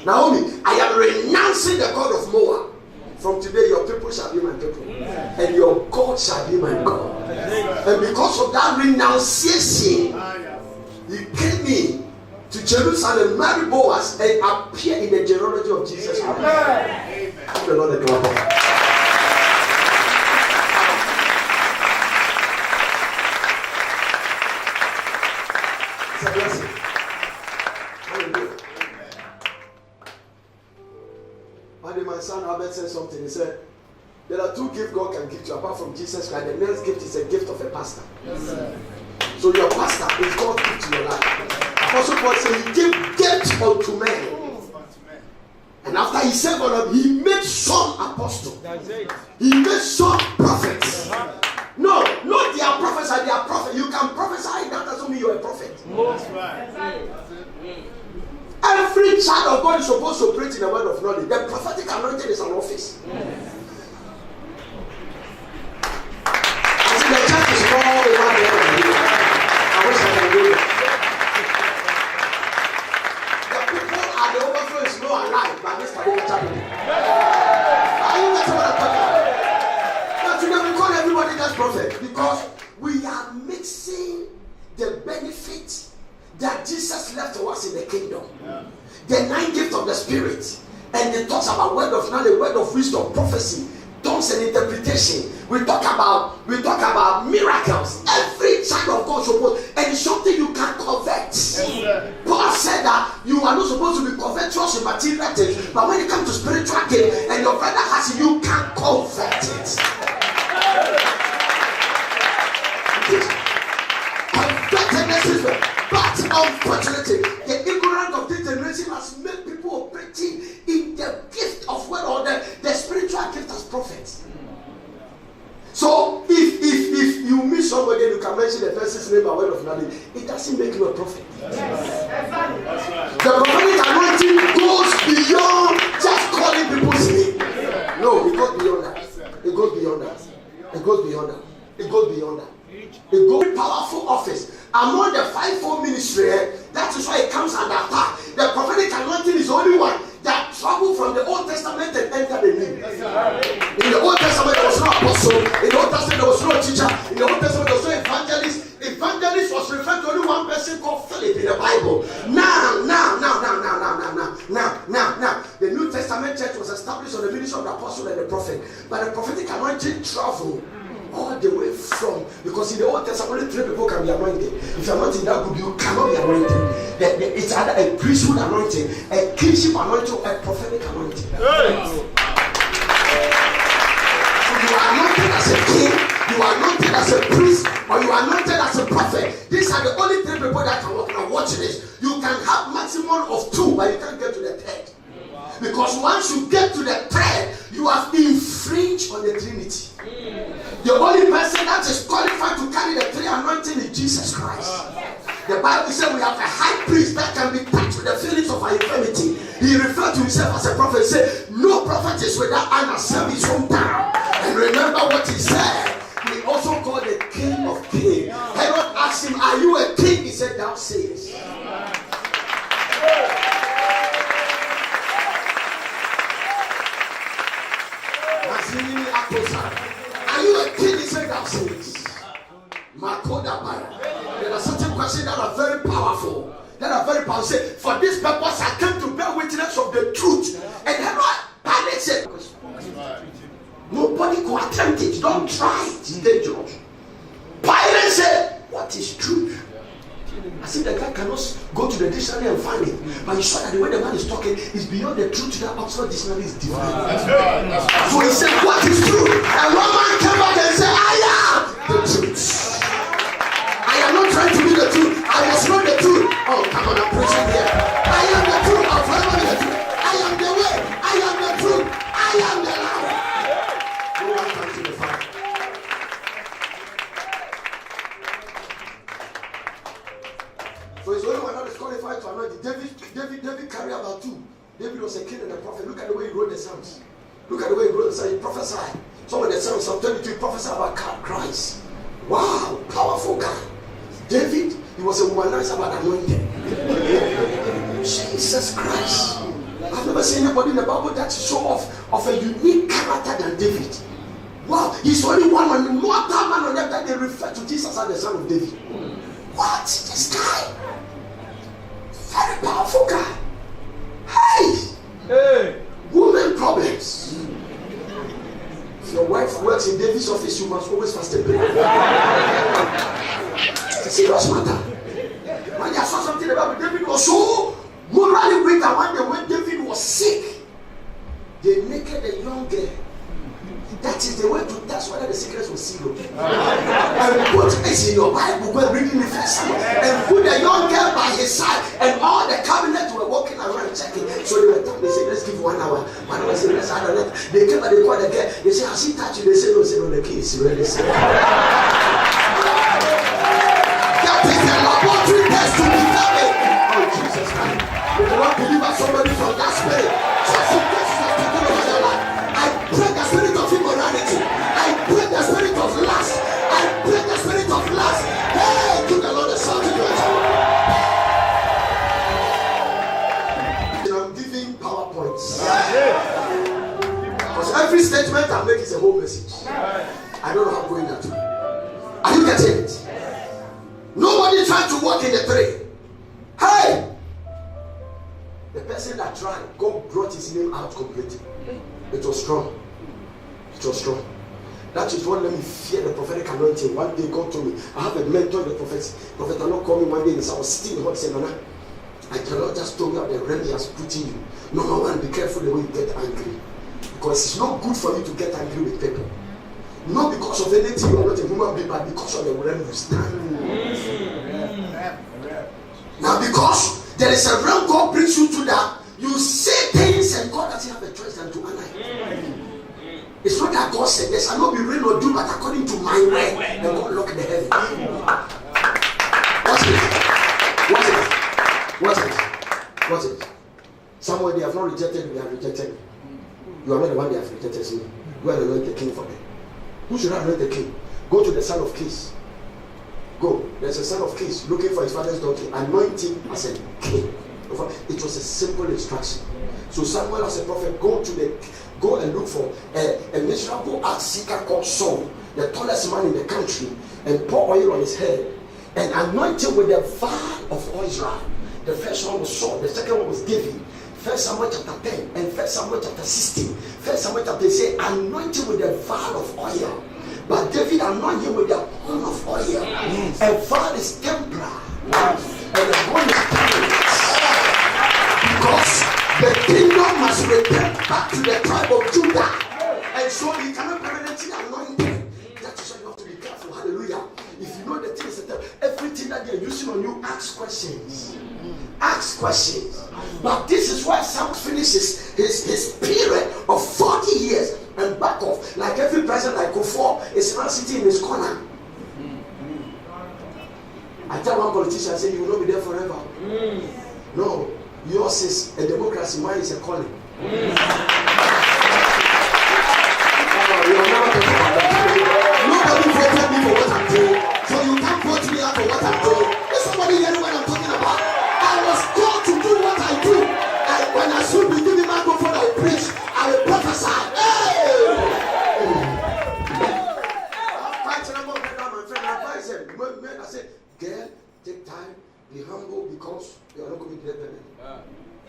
Naomi, I am renouncing the God of Moab. From today, your people shall be my people, and your God shall be my God. And because of that renunciation, he came in to Jerusalem, marry Boaz, and appear in the genealogy of Jesus Christ. Give the Lord a clap. It's a blessing. Hallelujah. One day my son Albert said something. He said, there are two gifts God can give to you apart from Jesus Christ. The next gift is a gift of a pastor. Yes, sir. So your pastor is God's gift to your life. Apostle Paul said he gave gifts unto men. And after he saved all of them, he made some apostles. He made some prophets. No, not they are prophets, they are prophets. You can prophesy, that doesn't mean you're a prophet. Every child of God is supposed to operate in the word of knowledge. The prophetic anointing is an office. I see the church is all over the world. I wish I could do it. The people at the overflow is not alive by this kind of chapel. Are you getting what I'm talking about? But today we call everybody just prophet because we are mixing the benefits that Jesus left to us in the kingdom. The 9 gifts of the Spirit. And it talks about word of knowledge, word of wisdom, prophecy, tongues and interpretation. We talk about miracles. Every child of God supposed, and it's something you can covet. Paul said that you are not supposed to be covetous in material things, but when it comes to spiritual things and your brother has it, you can covet it. But unfortunately, the ignorance of this generation has made people operating in the gift of word or the spiritual gift as prophets. So if you meet somebody and you can mention the person's name by word of knowledge, it doesn't make you a prophet. The prophetic anointing goes beyond just calling people's name. No, it goes beyond that. It goes beyond that. It goes beyond that. It goes beyond that. A good powerful office among the fivefold ministry. That is why it comes under attack. The prophetic anointing is the only one that traveled from the Old Testament and entered the New. In the Old Testament there was no apostle. In the Old Testament there was no teacher. In the Old Testament there was no evangelist. Evangelist was referred to only one person called Philip in the Bible. Now. The New Testament church was established on the ministry of the apostle and the prophet. But the prophetic anointing traveled all the way from, because in the Old Testament only 3 people can be anointed. If you're not in that group, you cannot be anointed. It's either a priesthood anointing, a kingship anointing, or a prophetic anointing. So you are anointed as a king, you are anointed as a priest, or you are anointed as a prophet. These are the only 3 people that can walk. Now watch this. You can have maximum of 2, but you can't get to the 3rd. Because once you get to the 3rd, you have infringed on the Trinity. The only person that is qualified to carry the 3 anointing is Jesus Christ. The Bible says we have a high priest that can be touched with the feelings of our infirmity. He referred to himself as a prophet. He said, no prophet is without honor, serve his hometown. And remember what he said. He also called the King of Kings. Herod asked him, are you a king? He said, thou sayest. Are you a king? He said, thou sayest. There are certain questions that are very powerful. Say, for this purpose I came to bear witness of the truth. And Herod Pilate said, nobody could attempt it. Don't try it. It's dangerous. Pilate said, what is truth? I see the guy talking. But you saw that the way the man is talking is beyond the truth. That Oxford Dictionary is different. So he said, what is true? And one man came back and said, I am the truth. I am not trying to be the truth. I was not the truth. Oh, come on, I'm preaching here. I am the truth. I'll forever be the truth. I am the way. I am the truth. I am the life. No one comes to the Father. So it's only one that is qualified to anoint. David carried about two. David was a king and a prophet. Look at the way he wrote the Psalms. Look at the way he wrote the Psalms. He prophesied. Some of the Psalms, Psalm 22, he prophesied about Christ. Wow, powerful guy. David, he was a womanizer but anointed. Jesus Christ. I've never seen anybody in the Bible that show off of a unique character than David. Wow, he's only one man, not that man on earth that they refer to Jesus as the son of David. What? This guy? Very powerful guy. Hey! Women problems. If your wife works in David's office, you must always fast and pray. It's a serious matter. When I saw something about David was so morally weak, and when David was sick, they naked a young girl. That is the way to test whether the secrets will seal up. And put this in your Bible, go reading the first time, and put the young girl by his side, and all the cabinets were walking around checking. So they were telling, they said, let's give 1 hour. 1 hour, say, let's add another. They came and they called the girl. They said, has he touched you? They said, no, the key is really said. That is the laboratory test to be done. Oh, Jesus Christ. We do not believe that somebody from that spirit. Break the spirit of immorality. I break the spirit of lust. I break the spirit of lust. Hey, to the Lord the Son. I'm giving PowerPoints. Because every statement I make is a whole message. I don't know how I'm going that way. Are you getting it? Nobody tried to walk in the three. Hey! The person that tried, God brought his name out completely. It was strong. It was strong. That is what let me fear the prophetic anointing. One day God told me, I have a mentor in the prophet. Prophet not call me one day and I was still hot saying, Nana, I cannot just tell you how the realm he has put in you. Number one, be careful the way you get angry. Because it's not good for you to get angry with people. Not because of anything you are not a human being, but because of the realm you stand. Now because there is a realm God brings you to that, you say things and God doesn't have a choice than to honor it. It's not that God said, there shall not be rain or dew, but according to my word, and God lock the heaven. Watch it. Somewhere they have not rejected me, they have rejected me. You are not the one they have rejected me. You are the king for them. Who should anoint the king? Go to the son of kings. Go. There's a son of kings looking for his father's daughter. Anoint him as a king. It was a simple instruction. So Samuel as a prophet, go and look for a miserable art seeker called Saul, the tallest man in the country, and pour oil on his head and anoint him with the vial of oil. The first one was Saul, the second one was David. 1 Samuel chapter 10 and 1 Samuel chapter 16. 1 Samuel chapter say anoint him with the vial of oil. But David anointed him with the horn of oil. A vial is temporal. And the horn is permanent. Because the kingdom must return back to the tribe of Judah. And so he cannot permanently anoint them. That is why you have to be careful. Hallelujah. If you know the things that everything that they're using on you, ask questions. Ask questions. But this is why Sam finishes his period of 40 years and back off. Like every president like Kufuor is now sitting in his corner. I tell one politician, I say, you will not be there forever. No. Yours is a democracy, mine is a calling. Nobody voted me for what I'm doing, so you can't vote me out for what I'm doing. Is somebody hearing what I'm talking about? I was called to do what I do. And when I should be giving my microphone, I will preach, I will prophesy. I said, girl, take time, be humble because you are not going to be dependent.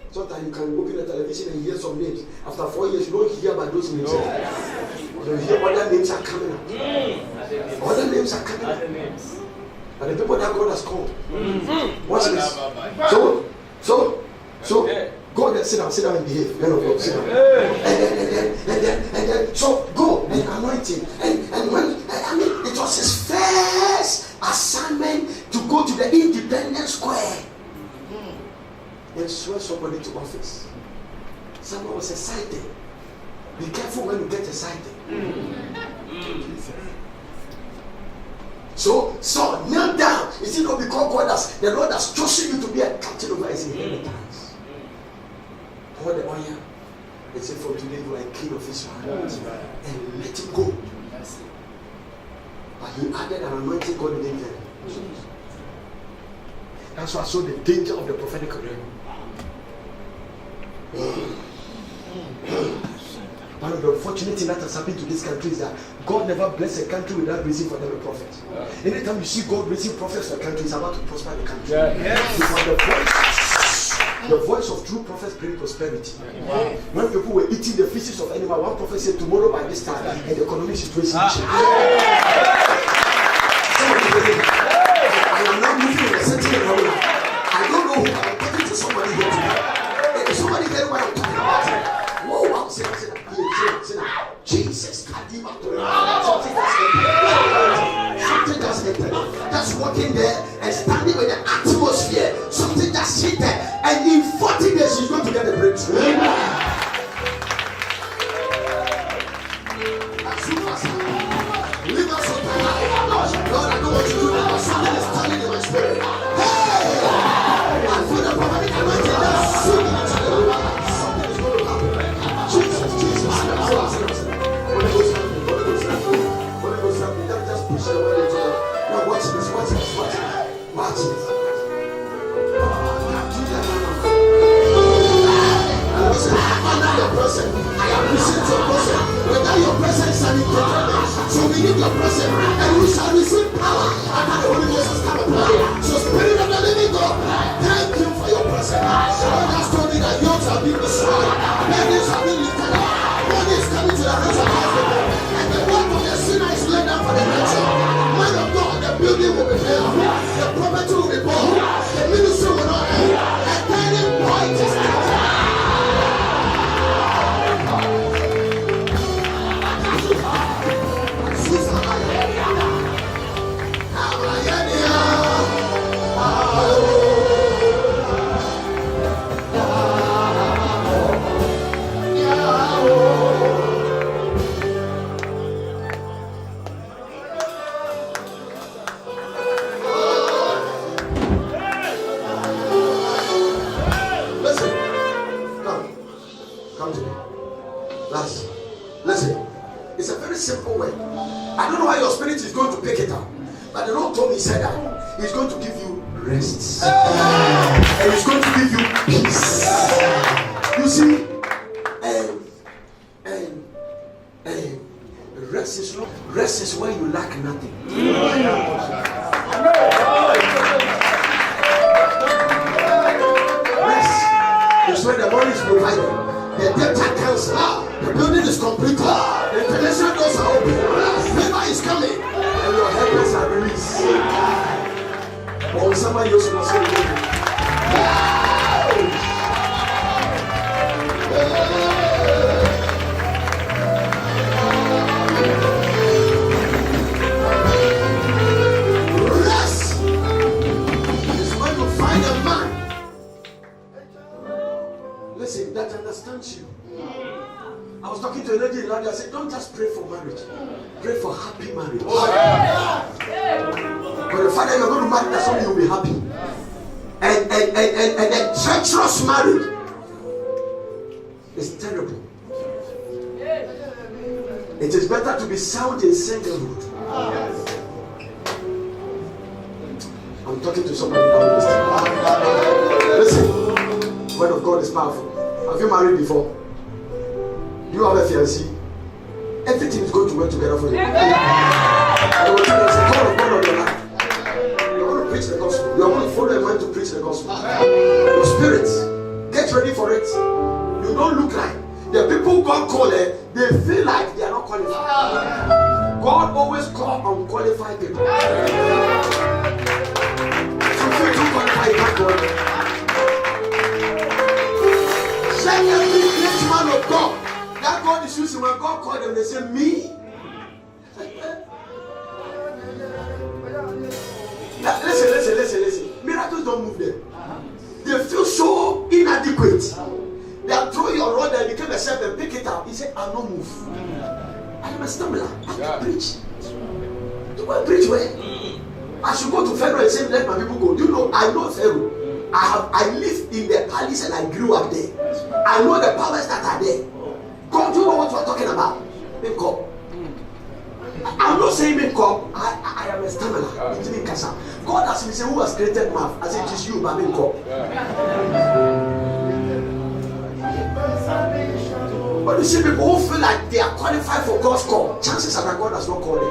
Sometimes you can open the television and hear some names. After 4 years, you don't hear about those names. You hear other names are coming up. Other names are coming up. And the people that God has called. Watch this. So So go there, sit down and behave. Men of God, sit down. And then, so go and anoint him. And when it was his first assignment to go to the Independence Square and swear somebody to office. Someone was excited. Be careful when you get excited. So kneel down. Is it not because the Lord has chosen you to be a captain over his inheritance? Pour the oil and say, from today you are a king of Israel. And let him go. But he added an anointing God within them. That's why I saw the danger of the prophetic realm. One of the unfortunate things that has happened to this country is that God never bless a country without raising for them a prophet. Anytime you see God raising prophets for a country, it's about to prosper the country. Because the voice of true prophets bring prosperity. When people were eating the feces of animal, one prophet said, tomorrow by this time, and the economic situation will change. I am not moving in a certain area. I don't know who I'm talking to. Somebody here today. Somebody get what I'm talking about. Whoa, I'm saying, Jesus, something just entered. Just walking there and standing with the atmosphere. Something just hit there. And in 40 days, you're going to get a breakthrough. Leave us open. Lord, I don't want you to do that, but something is standing in my spirit. Hey! I feel the prophetic anointing that's singing into the Lord. Something is going to happen. Jesus. Holy Ghost help me. Just push the word into the. Now watch this. Watch it. Under your presence, I appreciate your presence. Without your presence, I need your So we need your presence, and we shall receive power. And the Holy Ghost has come upon you. So Spirit of the Living God, thank you for your presence. God has told me that yours have been destroyed, burdens have been lifted up, money is coming to the house of God, and the work of the sinner is laid down for the nation. Man of God, the building will be built, the property will be born, the ministry will not end. A turning point is coming. Listen, it's a very simple word. I don't know how your spirit is going to pick it up, but the Lord told me, he said that he's going to give you rest, and he's going to give you peace. You see, and rest is where you lack nothing. Rest is where the money is provided. The debt accounts are, the building is completed, the international doors are open, favor is coming, and your helpers are released. Or somebody else must say, rest is when you find a man. Listen, that understands you. I was talking to a lady in London. I said, don't just pray for marriage, pray for happy marriage. But the father you're going to marry, that's when you'll be happy. And a treacherous marriage is terrible. It is better to be sound in singlehood. I'm talking to somebody now. Listen, word of God is powerful. Have you married before? Do you have a fiancé? Everything is going to work together for you. I will tell you, it's a call of God on your life. You're going to preach the gospel. You're going to follow a man to preach the gospel. Your spirit, get ready for it. You don't look like the people God called, they feel like they are not qualified. God always calls unqualified people. If you feel too qualified, you can't go. of God. That God is using when God called them, they say, me? Listen. Miracles don't move them. They feel so inadequate. They are throwing your rod and became a shepherd and pick it up. He said, I'll not move. I am a stumbler. I can preach. To go and preach where? I should go to Pharaoh and say, let my people go. You know, I know Pharaoh. I live in the palace and I grew up there. I know the powers that are there. God, do you know what we're talking about? Make up. I'm not saying make up. I am a stamina. God asked me, say, who has created mouth? I said, it is you, but make up. But you see people who feel like they are qualified for God's call. Chances are that God has not called them.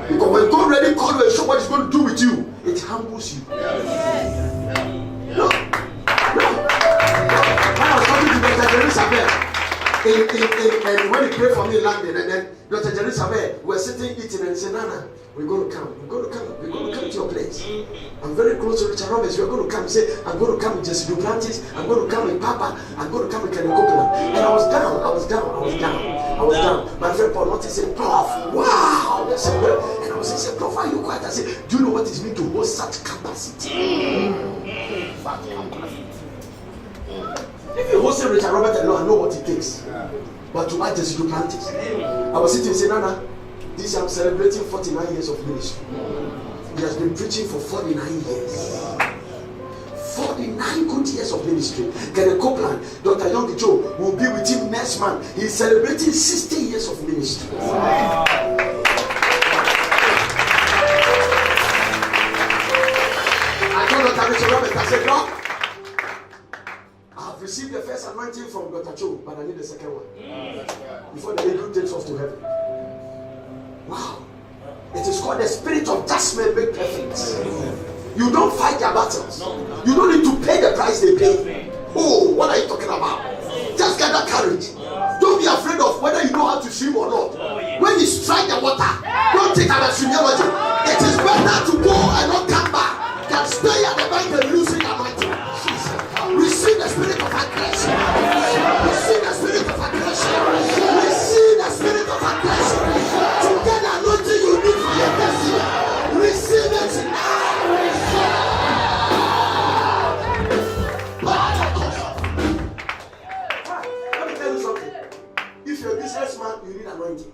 Because when God already called you and show what He's going to do with you, it humbles you. No. When I was talking to Dr. Jerusalem, and when he prayed for me in London, and then Dr. Jerusalem, we were sitting eating and he said, Nana, we're going to come to your place. I'm very close to Richard Roberts. We're going to come. He said, I'm going to come with Jesse Duplantis. I'm going to come with Papa. I'm going to come with Kenny Copeland. And I was down. My friend Paul Notti said, Prof, wow. I said, well, and I was saying, Prof, why are you quiet? I said, do you know what it means to hold such capacity? If you hosted Richard Roberts alone, I know what it takes. But to add Jesse Duplantis, I was sitting and saying, Nana, this I'm celebrating 49 years of ministry. He has been preaching for 49 years. 49 good years of ministry. Kenneth Copeland, Dr. Young Joe will be with him next month. He's celebrating 60 years of ministry. Wow. I told Dr. Richard Roberts, I said, Doc, I've received the first anointing from Dr. Cho, but I need the second one. Before the angel takes off to heaven. Wow. It is called the spirit of judgment made perfect. You don't fight their battles. You don't need to pay the price they pay. Oh, what are you talking about? Just get that courage. Don't be afraid of whether you know how to swim or not. When you strike the water, don't take out a swimmology. It is better to go and not come back than stay at the bank and losing your anointing. Receive the spirit of aggression. Receive the spirit of aggression. Receive the spirit of aggression. To get the anointing you need for your destiny. Receive it now. Let me tell you something. If you're a businessman, you need anointing.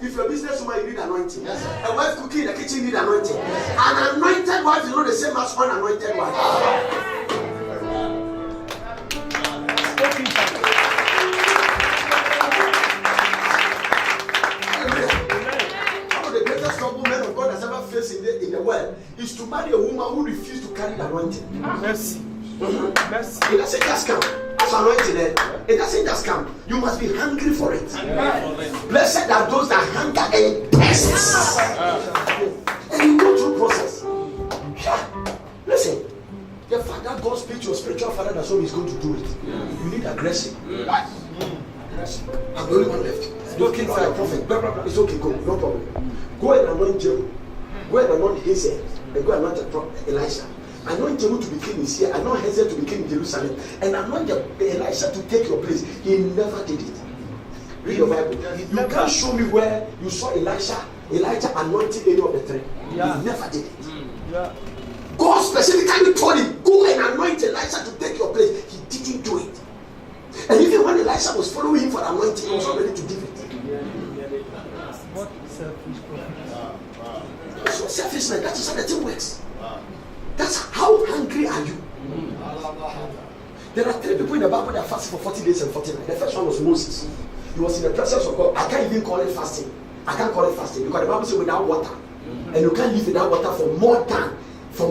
If you're a businesswoman, you need anointing. A wife cooking in the kitchen, you need anointing. An anointed wife is not the same as unanointed wife. In the world is to marry a woman who refuses to carry the anointing. Mercy. It doesn't just come. As anointing, it doesn't just come. You must be hungry for it. Blessed are those that hunger and thirst. And you go through process. Listen, the fact that God speaks to your spiritual father, that's how He's going to do it. You need aggression. I'm the only one left. Don't kill the prophet. It's okay, go, no problem. Go and anoint Jehu. Go and anoint Hazel. And go and anoint Elisha. Anoint Jehu to be king is here. Anoint Hazel to be king in Jerusalem. And anoint Elisha to take your place. He never did it. Read your Bible. You can't show me where you saw Elijah anointing any of the three. He never did it. God specifically told him, go and anoint Elisha to take your place. He didn't do it. And even when Elisha was following him for anointing, he was not ready to give it. So selfishness, that is how the thing works. That's how hungry are you? There are 3 people in the Bible that fasted for 40 days and 40 nights. The first one was Moses. He was in the presence of God. I can't even call it fasting. I can't call it fasting because the Bible says without water. And you can't live without water for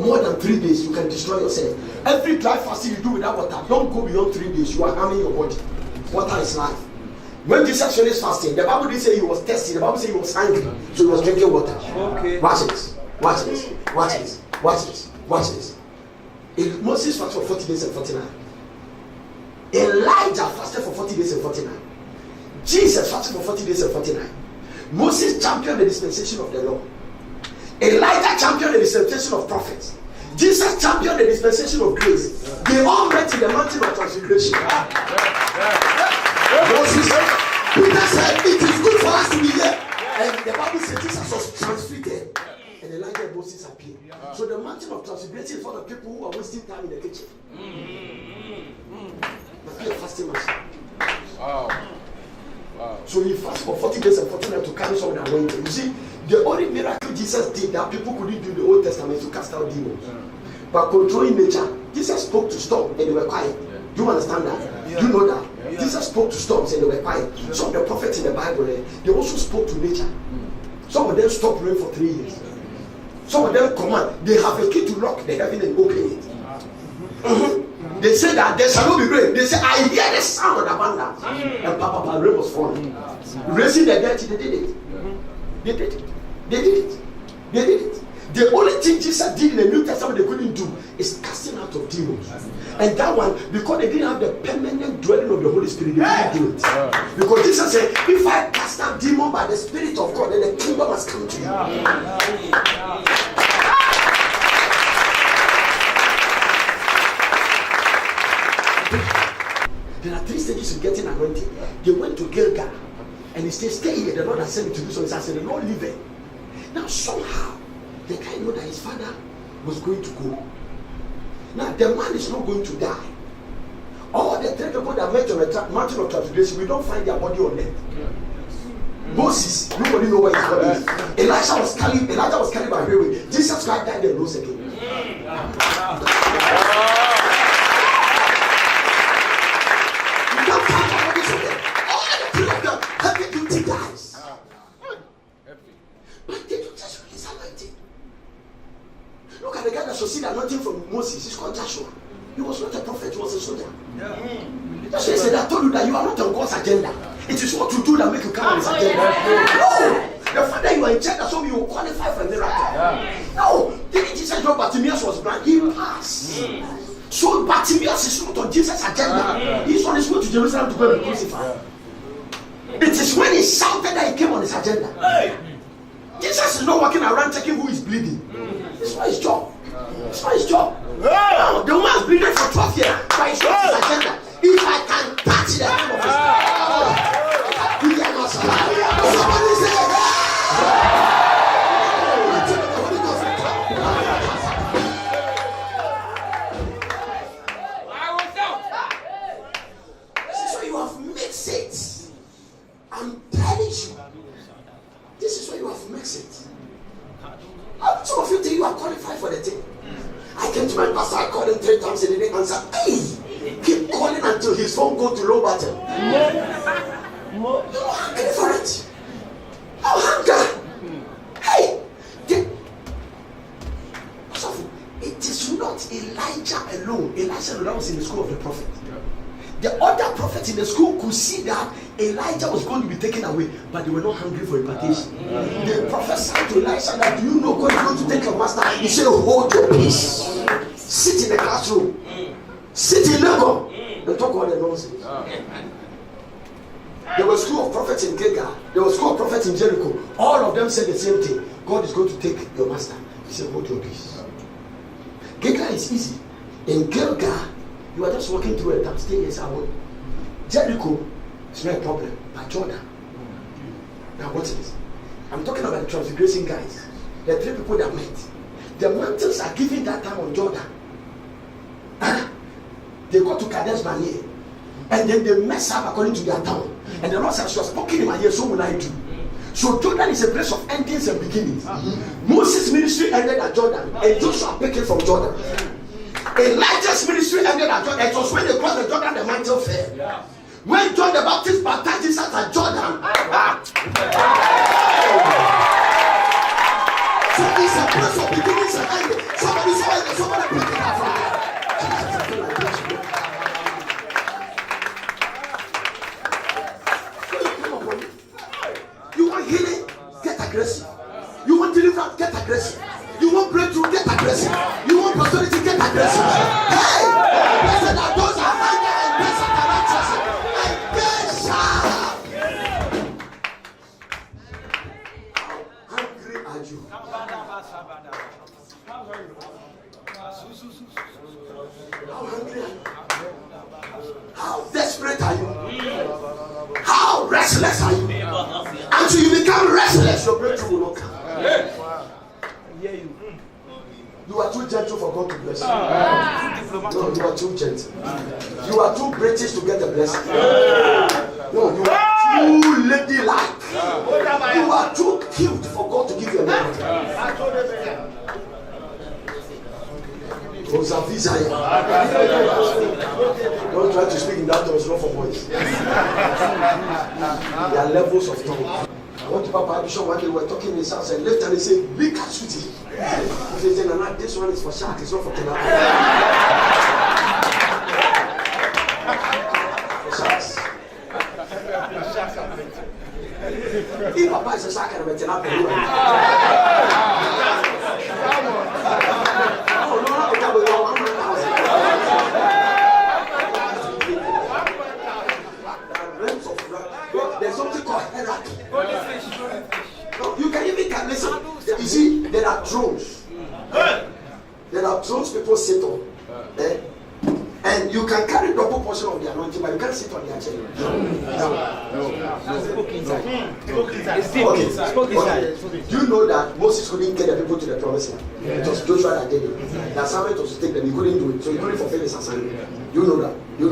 more than 3 days. You can destroy yourself. Every dry fasting you do without water, don't go beyond 3 days. You are harming your body. Water is life. When Jesus finished fasting, the Bible didn't say he was thirsty. The Bible said he was hungry, so he was drinking water. Okay. Watch this. Moses fasted for 40 days and 49. Elijah fasted for 40 days and 49. Jesus fasted for 40 days and 49. Moses championed the dispensation of the law. Elijah championed the dispensation of prophets. Jesus championed the dispensation of grace. They all met in the mountain of transfiguration. Peter said, it is good for us to be here. And the Bible says Jesus was transfigured. And Elijah and Moses appeared. So the mountain of transfiguration is for the people who are wasting time in the kitchen. Be a fasting master. Wow. So he fasted for 40 days and 40 nights to carry some of the anointing. You see, the only miracle Jesus did that people couldn't do in the Old Testament to cast out demons. But controlling nature, Jesus spoke to storm and they were quiet. Do you understand that? You know that? Jesus spoke to storms and they were quiet. Some of the prophets in the Bible, they also spoke to nature. Some of them stopped rain for 3 years. Some of them command. They have a key to lock the heaven and open it. They say that there shall not be rain. They say, I hear the sound of abundance. And Papa, rain was falling. Raising the dead, they did it. They did it. They did it. They did it. The only thing Jesus did in the New Testament they couldn't do is casting out of demons. And that one, because they didn't have the permanent dwelling of the Holy Spirit, they couldn't do it. Because Jesus said, if I cast out demons by the Spirit of God, then the kingdom has come to you. There are 3 stages of getting anointed. They went to Gilgal and he said, stay here. The Lord has sent me to do something. I said, the Lord live it. Now somehow the guy knew that his father was going to go. Now the man is not going to die. All the 3 people that met on the mountain of transfiguration, we don't find their body on earth. Moses, nobody knows where his body is. Elijah was carried by railway. Jesus Christ died and rose again. Look at the guy that succeeded anointing from Moses. He's called Joshua. He was not a prophet, he was a soldier. That's why he said, I told you that you are not on God's agenda. It is what you do that make you come on his agenda. No! The fact that you are in church, that's why you will qualify for a miracle. No! Didn't Jesus know Bartimaeus was blind? He passed. So Bartimaeus is not on Jesus' agenda. He's on his way to Jerusalem to go and be crucified. It is when he shouted that he came on his agenda. Jesus is not walking around checking who is bleeding. It's not his job. It's not his job. No, the woman has been there for 12 years, but it's not his agenda. If I can touch the hem of his he cannot survive. Somebody say, this is why you have mixed it. I'm telling you. This is why you have mixed it. Some of you think you are qualified for the thing. I came to my pastor, I called him 3 times and he didn't answer. Hey! Keep calling until his phone go to low button. You're hungry for it. Oh, hunger. Hey! It is not Elijah alone. Elijah alone was in the school of the prophet. The other prophets in the school could see that Elijah was going to be taken away, but they were not hungry for impartation. They prophesied to Elijah that, do you know God is going to take your master? He said, hold your peace. Sit in the classroom. Sit in labor. And talk all the nonsense. There was a school of prophets in Gilgal. There was a school of prophets in Jericho. All of them said the same thing. God is going to take your master. He said, hold your peace. Gilgal is easy. In Gilgal, you are just walking through a town, stay yes, I will. Jericho is not a problem, but Jordan. Now watch this. I'm talking about the transfiguration guys. The 3 people that met. The mountains are given that time on Jordan. They go to Kadesh Barnea, and then they mess up according to their town. And the Lord says, you are spoken in my ear, so will I do. So Jordan is a place of endings and beginnings. Moses' ministry ended at Jordan, and Joshua picked it from Jordan. Elijah's ministry ended at Jordan. It was when they crossed the Jordan, the mantle fell. When John the Baptist baptized Jesus at Jordan, so it's a place of beginnings and endings. Somebody pick it up from there. You want healing? Get aggressive. You want deliverance? Get aggressive. You want breakthrough? Get aggressive. You want prosperity? Get aggressive. Hey! Blessed are those who are hungry and blessed are righteous and they shall. How hungry are you? How hungry are you? How desperate are you? How restless restless are you? Until you become restless, your breakthrough will not come. You are too gentle for God to bless you. No, you are too gentle. You are too British to get the blessing. No, you are too ladylike. You are too cute for God to give you a miracle. Don't try to speak in that tongue, it's not for boys. There are levels of tongue. I went to Papa Bishop one day, we were talking in his house, and left and he said, look at Sweetie. He said, Nana, this one is for shark, it's not for tilapia. For sharks. If Papa is a shark and a tilapia, there's something called hierarchy. No, you can even listen. You see, there are thrones. There are thrones people sit on. And you can carry double portion of the anointing, but you can't sit on their chair. Okay. Do you know that Moses couldn't get the people to the promised land? It was Joshua that did it. The assignment was to take them. He couldn't do it, so he couldn't fulfill his assignment. You know that. You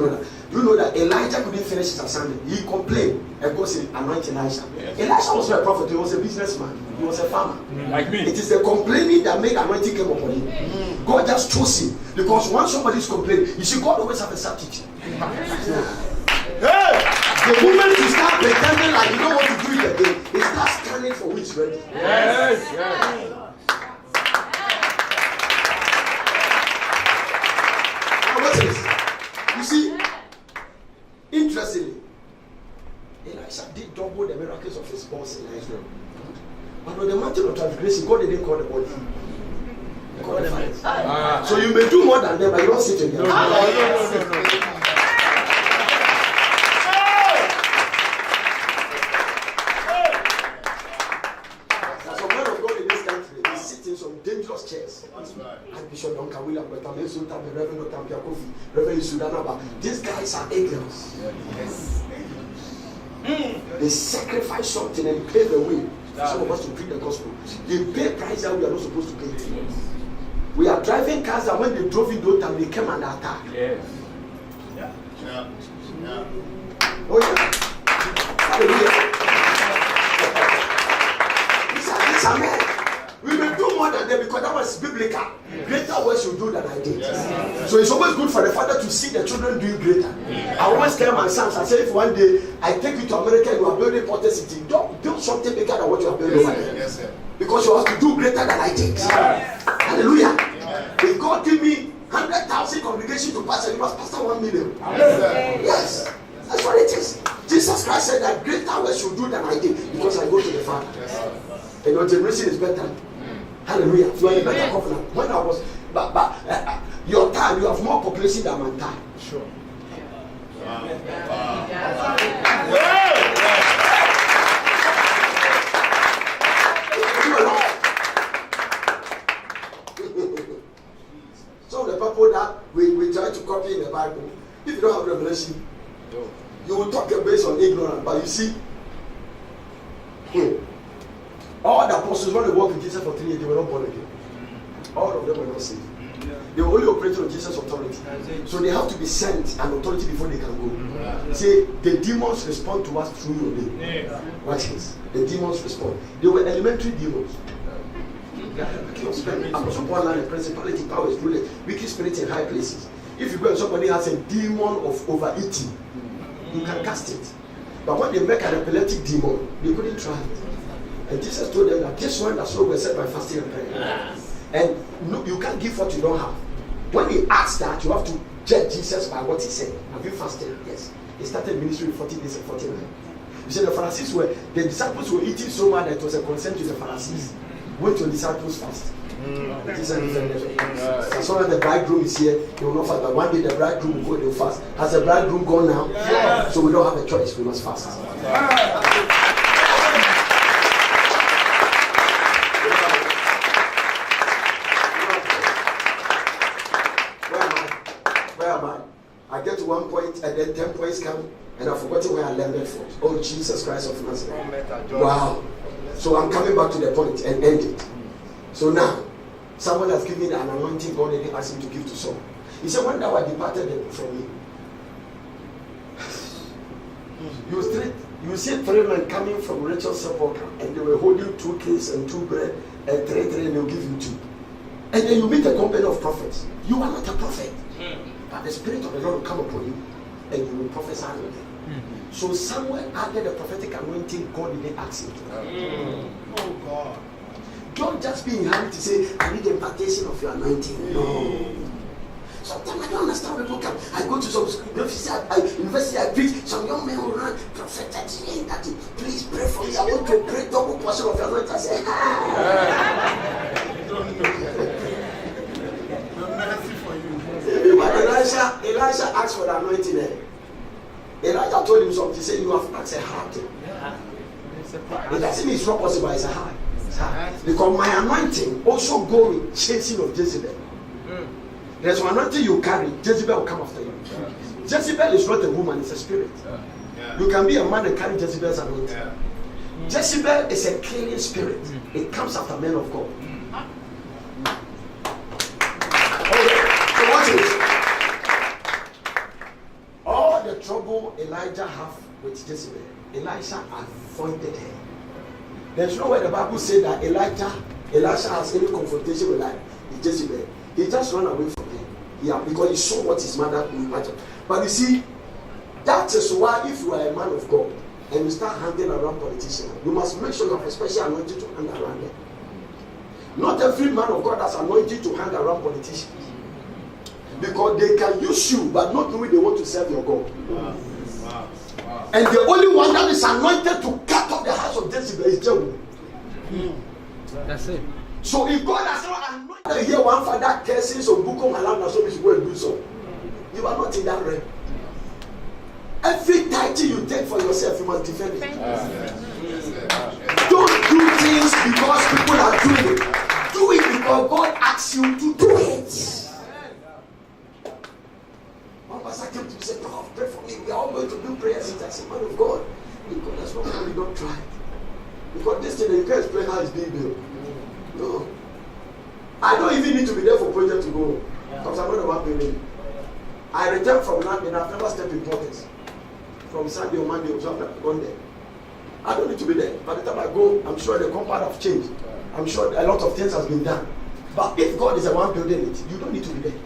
know that Elijah couldn't finish his assignment. He complained and God said, anoint Elisha. Elisha was not a prophet, he was a businessman, he was a farmer. Like me. It is the complaining that made anointing come upon him. God just chose him. Because once somebody is complaining, you see, God always have a substitute. The moment you start pretending like you don't want to do it again, it starts scanning for who is ready. Yes. Now what is? You see, interestingly, Elisha did double the miracles of his boss Elijah. But on the mountain of transgression, God didn't call the body. He called the fire. So you may do more than them, but you don't sit in there. No. Some men of God in this country, they sit in some dangerous chairs. And Bishop Duncan William, Reverend Sultan, Reverend Otampia Kofi, Reverend Sudanaba. These guys are angels. Yes. They sacrifice something and pave the way for some of us to preach the gospel. They pay price that we are not supposed to pay. We are driving cars that when they drove in those time, they came under attack. Yes. Oh yeah. Hallelujah. These are men. We may do more than them because that was biblical. Greater works you do than I did. So it's always good for the father to see the children doing greater. I always tell my sons, I say if one day I take you to America and you are building Porter City, don't build something bigger than what you are building over there. Yes, because you have to do greater than I did. Hallelujah. If God give me 100,000 congregation to pastor, you must pastor 1 million. Yes. That's what it is. Jesus Christ said that greater works you do than I did because I go to the Father. And your generation is better. Hallelujah. You are in a better covenant. When I was, but your time, you have more population than my time. Sure. Some of the people that we try to copy in the Bible, if you don't have revelation, you will talk based on ignorance. But you see, all the apostles, when they walked with Jesus for 3 years, they were not born again. All of them were not saved. They were only operating on Jesus' authority. So they have to be sent an authority before they can go. See, the demons respond to us through your name. Watch this. The demons respond. They were elementary demons. The principality, powers, rulers, wicked spirits in high places. If you go and somebody has a demon of overeating, you can cast it. But when they make an epileptic demon, they couldn't try it. And Jesus told them that this one does not be set by fasting and prayer. And no, you can't give what you don't have. When he asked that, you have to judge Jesus by what he said. Have you fasted? Yes. He started ministry 40 days and 40 nights. You see, the disciples were eating so much that it was a concern to the Pharisees. Wait your disciples fast. Jesus said, as long as the bridegroom is here, they will not fast. But one day the bridegroom will go, they will fast. Has the bridegroom gone now? Yes. So we don't have a choice. We must fast. Where am I? I get to one 1 point, and then 10 points come, and I've forgotten where I landed from. Oh, Jesus Christ of Nazareth. Wow. So I'm coming back to the point and end it. So now, someone has given an anointing God and he asked him to give to someone. He said, when thou art departed from me, you see 3 men coming from Rachel's sepulchre, and they were holding 2 cakes and 2 bread and 3, and they'll give you 2. And then you meet a company of prophets. You are not a prophet, but the Spirit of the Lord will come upon you, and you will prophesy with them. So someone added the prophetic anointing God didn't ask him to. Oh God. Don't just be in hurry to say, I need the impartation of your anointing. No. Sometimes I don't understand when people come. I go to some university, I preach. Some young men will run, prophet, daddy, please pray for me. I want to pray double portion of your anointing. I say, Mercy for you. Elisha asked for the anointing. Elijah told him something. He said, you have asked a hard thing. It doesn't mean it's not possible, it's a hard. Because my anointing also go with chasing of Jezebel. There's one anointing you carry, Jezebel will come after you. Jezebel is not a woman, it's a spirit. You can be a man and carry Jezebel's anointing. Jezebel is a killing spirit. It comes after men of God. Okay, so watch it. All the trouble Elijah have with Jezebel, Elisha avoided her. There's nowhere the Bible says that Elisha has any confrontation with Jezebel. He just ran away from her. Yeah, because he saw what his mother imagined. But you see, that is why if you are a man of God and you start hanging around politicians, you must make sure you have a special anointing to hang around them. Not every man of God has anointing to hang around politicians. Because they can use you, but not knowing they want to serve your God. And the only one that is anointed to cut off the house of Jezebel is Jehu. That's it. So if God has not anointed, hear one father cursing some book of Malana, so we should go and do so. You are not in that realm. Every title you take for yourself, you must defend it. Don't do things because people are doing it. Do it because God asks you to do it. One pastor came to me and said, "Oh, pray for me. We are all going to do prayers." I said, "Man of God, because that's not how we don't try. Because this thing, you can't explain how it's being built. No. I don't even need to be there for project to go. Because I'm not the one paying. I returned from London. I've never stepped in politics. From Sunday or Monday, so I've never gone there. I don't need to be there. By the time I go, I'm sure the compound have changed. I'm sure a lot of things has been done. But if God is the one building it, you don't need to be there.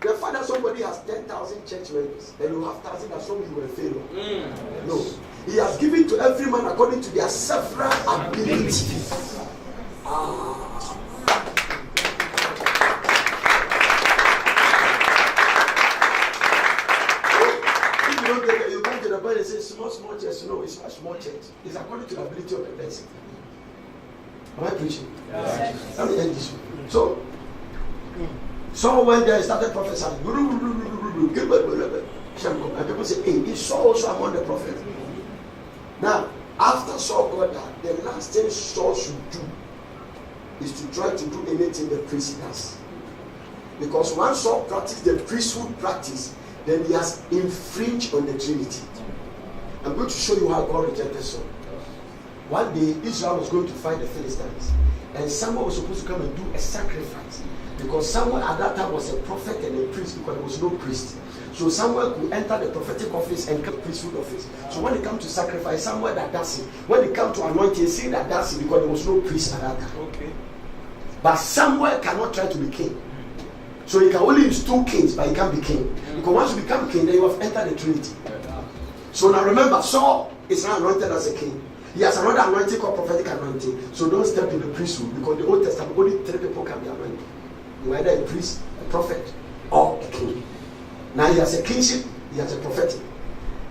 The father, somebody has 10,000 church members, and you have 1,000 that show you were a failure. No. He has given to every man according to their several abilities. If you don't get it, you come to the point and say, small church. No, it's not small church. It's according to the ability of the person. Am I preaching? Yes. Let me end this one. So when they started prophesying, and people say, hey, is Saul also among the prophets? Now, after Saul got that, the last thing Saul should do is to try to do anything the priest does. Because once Saul practiced the priesthood practice, then he has infringed on the Trinity. I'm going to show you how God rejected Saul. One day, Israel was going to fight the Philistines, and someone was supposed to come and do a sacrifice. Because someone at that time was a prophet and a priest, because there was no priest. So someone could enter the prophetic office and come to the priesthood office. So when it comes to sacrifice, someone that does it. When it comes to anointing, say that does it, because there was no priest at that time. Okay. But Samuel cannot try to be king. So he can only use 2 kings, but he can't be king. Because once you become king, then you have entered the Trinity. So now remember, Saul is not anointed as a king. He has another anointing called prophetic anointing. So don't step in the priesthood, because the Old Testament, only 3 people can be anointed. You are either a priest, a prophet, or a king. Now he has a kingship, he has a prophetic.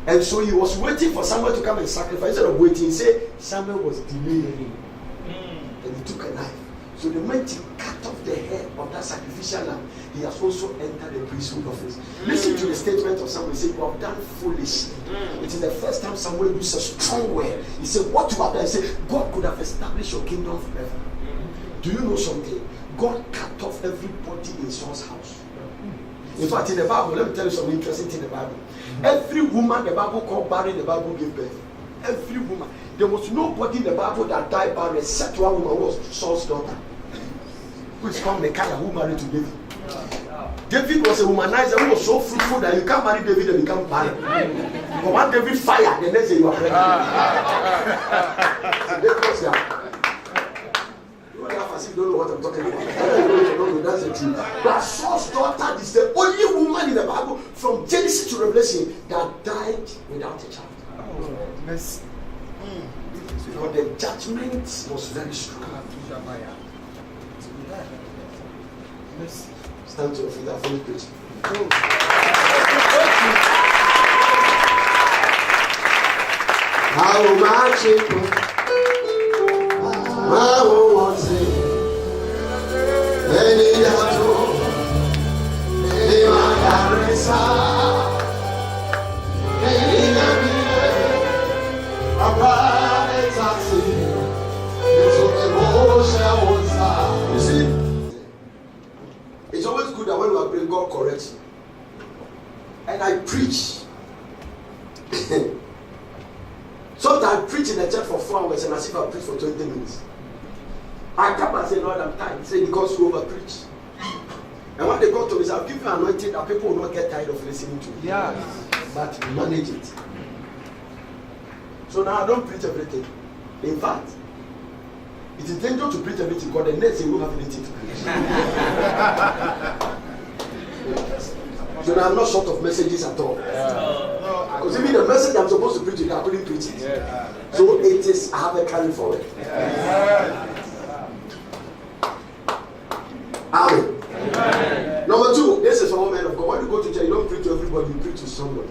And so he was waiting for Samuel to come and sacrifice. Instead of waiting, he said Samuel was delaying. And he took a knife. So the moment he cut off the head of that sacrificial lamb, he has also entered the priesthood office. Listen to the statement of Samuel. He said, you have done foolishly. It is the first time Samuel used a strong word. He said, what you have done? He said, God could have established your kingdom forever. Do you know something? God cut off everybody in Saul's house. In fact, in the Bible, let me tell you something interesting in the Bible. Every woman the Bible called barren, the Bible gave birth. Every woman. There was nobody in the Bible that died barren except one woman who was Saul's daughter, who is called Micaiah, who married to David. David was a womanizer who was so fruitful that you can't marry David and become barren. But when David fired, the next day you are pregnant. David was there. You don't know what I'm talking about. That's the truth. But Saul's daughter is the only woman in the Bible from Genesis to Revelation that died without a child. Because the judgment was very strong. Stand to your feet and finish preaching. How much it was you see, it's always good that when we are praying, God corrects you. And I preach. Sometimes I preach in the church for 4 hours and as if I preach for 20 minutes. I come and say, Lord, I'm tired. He said, because you over preach. And when they go to me, I'll give you anointing that people will not get tired of listening to. Yeah. But manage it. So now I don't preach everything. In fact, it is dangerous to preach everything because the next day you won't have anything to preach. So now I'm not short of messages at all. Because even the message I'm supposed to preach today, I couldn't preach it. So it is, I have a carry forward. Amen. Number 2, this is all men of God. When you go to church, you don't preach to everybody, you preach to somebody.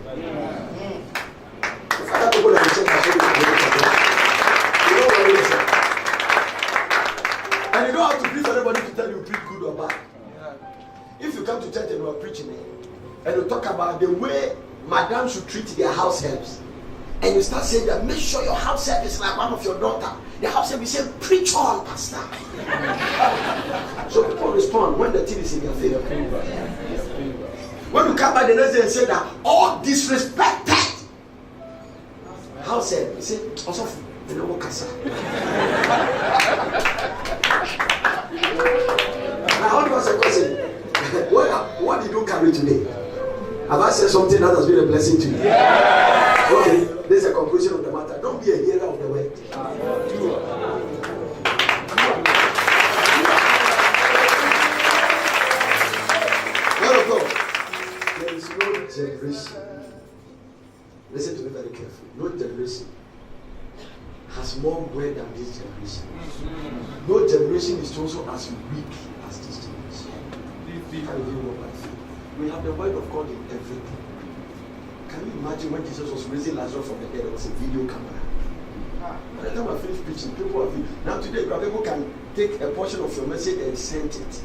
The other people that you church are you know what it is. And you don't have to preach to everybody to tell you preach good or bad. If you come to church and you are preaching and you talk about the way madam should treat their house helps, and you start saying that make sure your house help is like one of your daughter, the house help is saying preach on, pastor. So people respond when the thing is in their favor. When you come by the next day and say that all disrespected house help, you say also you know what casa. Now how do I say question? What did you carry today? Have I said something that has been a blessing to you? Yeah. Okay, this is a conclusion of the matter. Don't be a hearer of the word. Word of God. There is no generation. Listen to me very carefully. No generation has more word than this generation. No generation is also as weak as this generation. We have the word of God in everything. Can you imagine when Jesus was raising Lazarus from the dead, there was a video camera? By the time I finish preaching, people have now today people can take a portion of your message and send it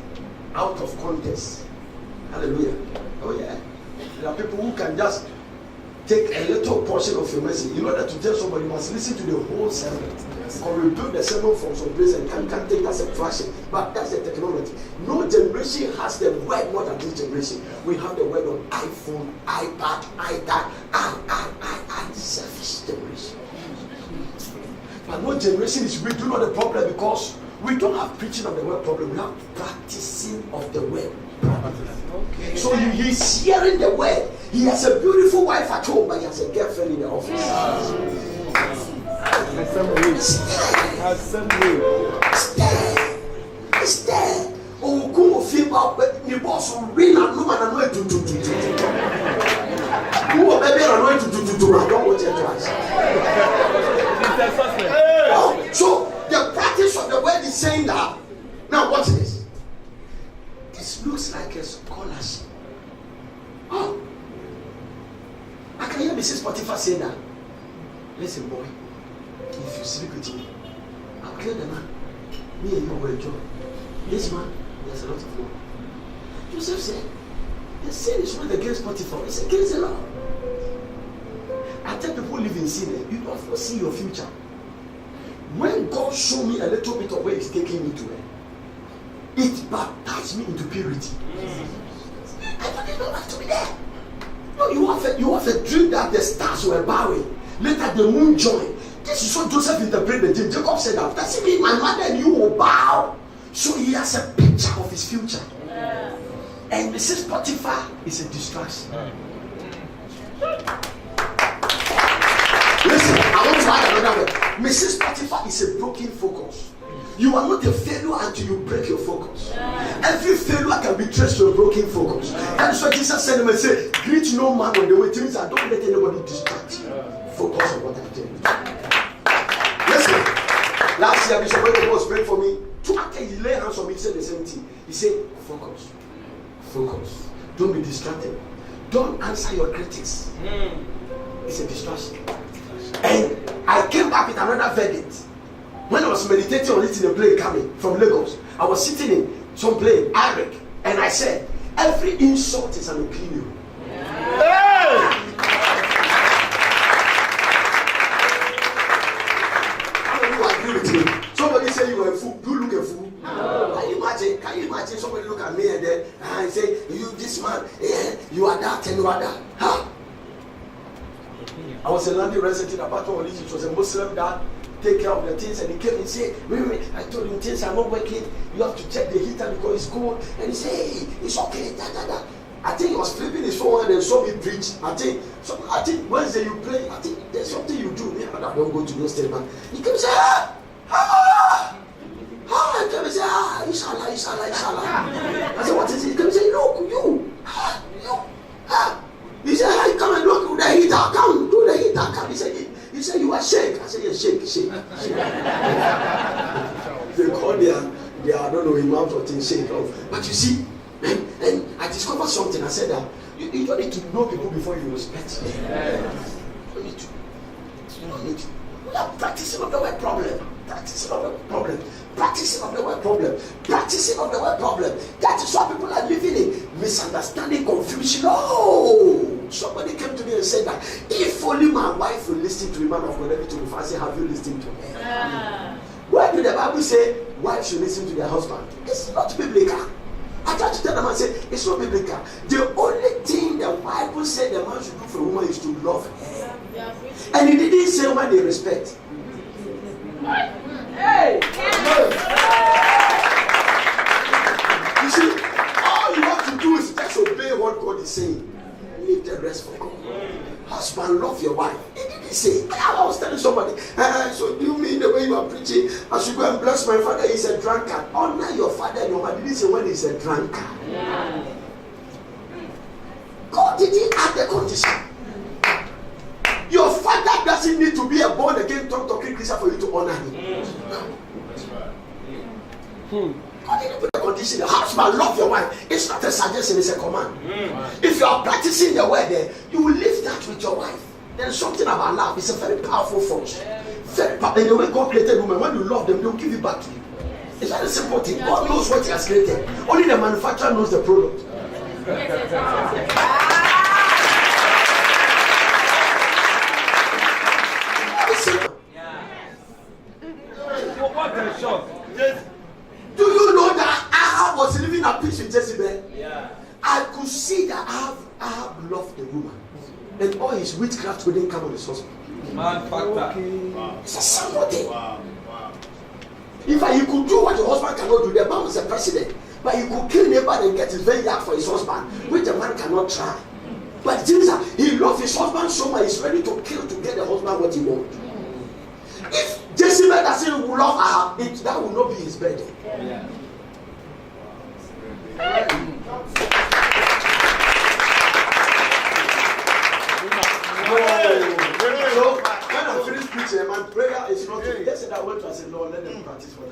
out of context. Hallelujah. Oh yeah. There are people who can just take a little portion of your message. In order to tell somebody, you must listen to the whole sermon. Or rebuild the sermon from some place and can take that as a fraction. But that's the technology. No generation has the word more than this generation. We have the word on iPhone, iPad, iPad, selfish generation. But no generation is weak. Do not the problem because we don't have preaching of the word problem. We have practicing of the word. Okay. So he's hearing the word. He has a beautiful wife at home, but he has a girlfriend in the office. Stay. Oh, go feel about the boss will read and no man anoint to. Who will be anointed to? I don't want it twice. So the practice of the word is saying that. Now watch this. This looks like a scholarship. Oh, I can hear Mrs. Potiphar say that. Listen, boy, if you sleep with me, I'll kill the man. Me and you will enjoy. This man, he has a lot of money. Joseph said, the sin is not against Potiphar, it's against the law. I tell people who live in sin, you don't see your future. when God showed me a little bit of where He's taking me to, it baptized me into purity. I didn't have to be there. No, you have a dream that the stars were bowing. Later the moon joined. This is what Joseph interpreted the dream. Jacob said that does it mean my mother and you will bow? So he has a picture of his future. And Mrs. Potiphar is a distraction. Listen, I want to add another word. Mrs. Potiphar is a broken focus. You are not a failure until you break your focus. Every failure can be traced to a broken focus. That's what Jesus said to me, say, greet no man on the way. Things I don't let anybody distract you. Focus on what I tell you. Listen, last year Bishop Wayne was praying for me. After he laid hands on me, he said the same thing. He said, focus. Focus. Don't be distracted. Don't answer your critics. It's a distraction. And I came back with another verdict. When I was meditating on it in a plane coming from Lagos, I was sitting in some plane, Eric, and I said, every insult is an opinion. Hey! How many you agree with me? Somebody say you are a fool. You look a fool. Can you imagine somebody look at me and then and say, you this man, you are that and you are that. Huh? I was a London resident apart from this. It was a Muslim that take care of the things, and he came and said, wait, I told him things are not working. You have to check the heater because it's cold. And he said, hey, it's okay. I think he was flipping his phone and saw me preach. I think Wednesday you pray. I think there's something you do. I don't go to those things, man. He came and said, I came and said, inshallah. I said, what is it? He came and said, look, you. He said, hey, come and look at the heater. Come, do the heater. Come. He said, you are shake. I said, yes, shake. They call their I don't know, imams or things shake off. But you see, and I discovered something. I said that you don't need to know people before you respect them. You don't need to. We are practicing of the word problem. Practicing of the word problem. That is what people are living in. Misunderstanding, confusion. Oh, somebody came to me and said that if only my wife will listen to the man of God every time, I say, have you listened to her? Why do the Bible say wives should listen to their husband? It's not biblical. I tried to tell them, I said, it's not biblical. The only thing the Bible said the man should do for a woman is to love her. And he didn't say when they respect. Hey! You see, all you have to do is just obey what God is saying. Leave the rest for God. Husband, love your wife. He didn't say. I was telling somebody, so do you mean the way you are preaching, I should go and bless my father? He's a drunkard. Honor your father and your mother. Didn't say when he's a drunkard. God didn't add the condition. Your father doesn't need to be a born again talking Christian for you to honor him. God didn't put a condition. The husband, love your wife. It's not a suggestion, it's a command. If you are practicing the word there, you will live that with your wife. There's something about love. It's a very powerful force. Very powerful. And the way God created women, when you love them, they'll give it back to you. It's very simple thing. God knows what He has created. Only the manufacturer knows the product. Do you know that Ahab was living at peace with Jezebel? Yeah. I could see that Ahab loved the woman, and all his witchcraft wouldn't come on his husband. It's a simple thing. In fact, he could do what the husband cannot do. The man was a president, but he could kill neighbor and get his vineyard for his husband, which the man cannot try. But Jesus, he loved his husband so much, he's ready to kill to get the husband what he wants. If Jezebel doesn't love her, that will not be his burden. Yeah. So when I finish preaching, my prayer is not to just say that word. I say, Lord, let them practice what I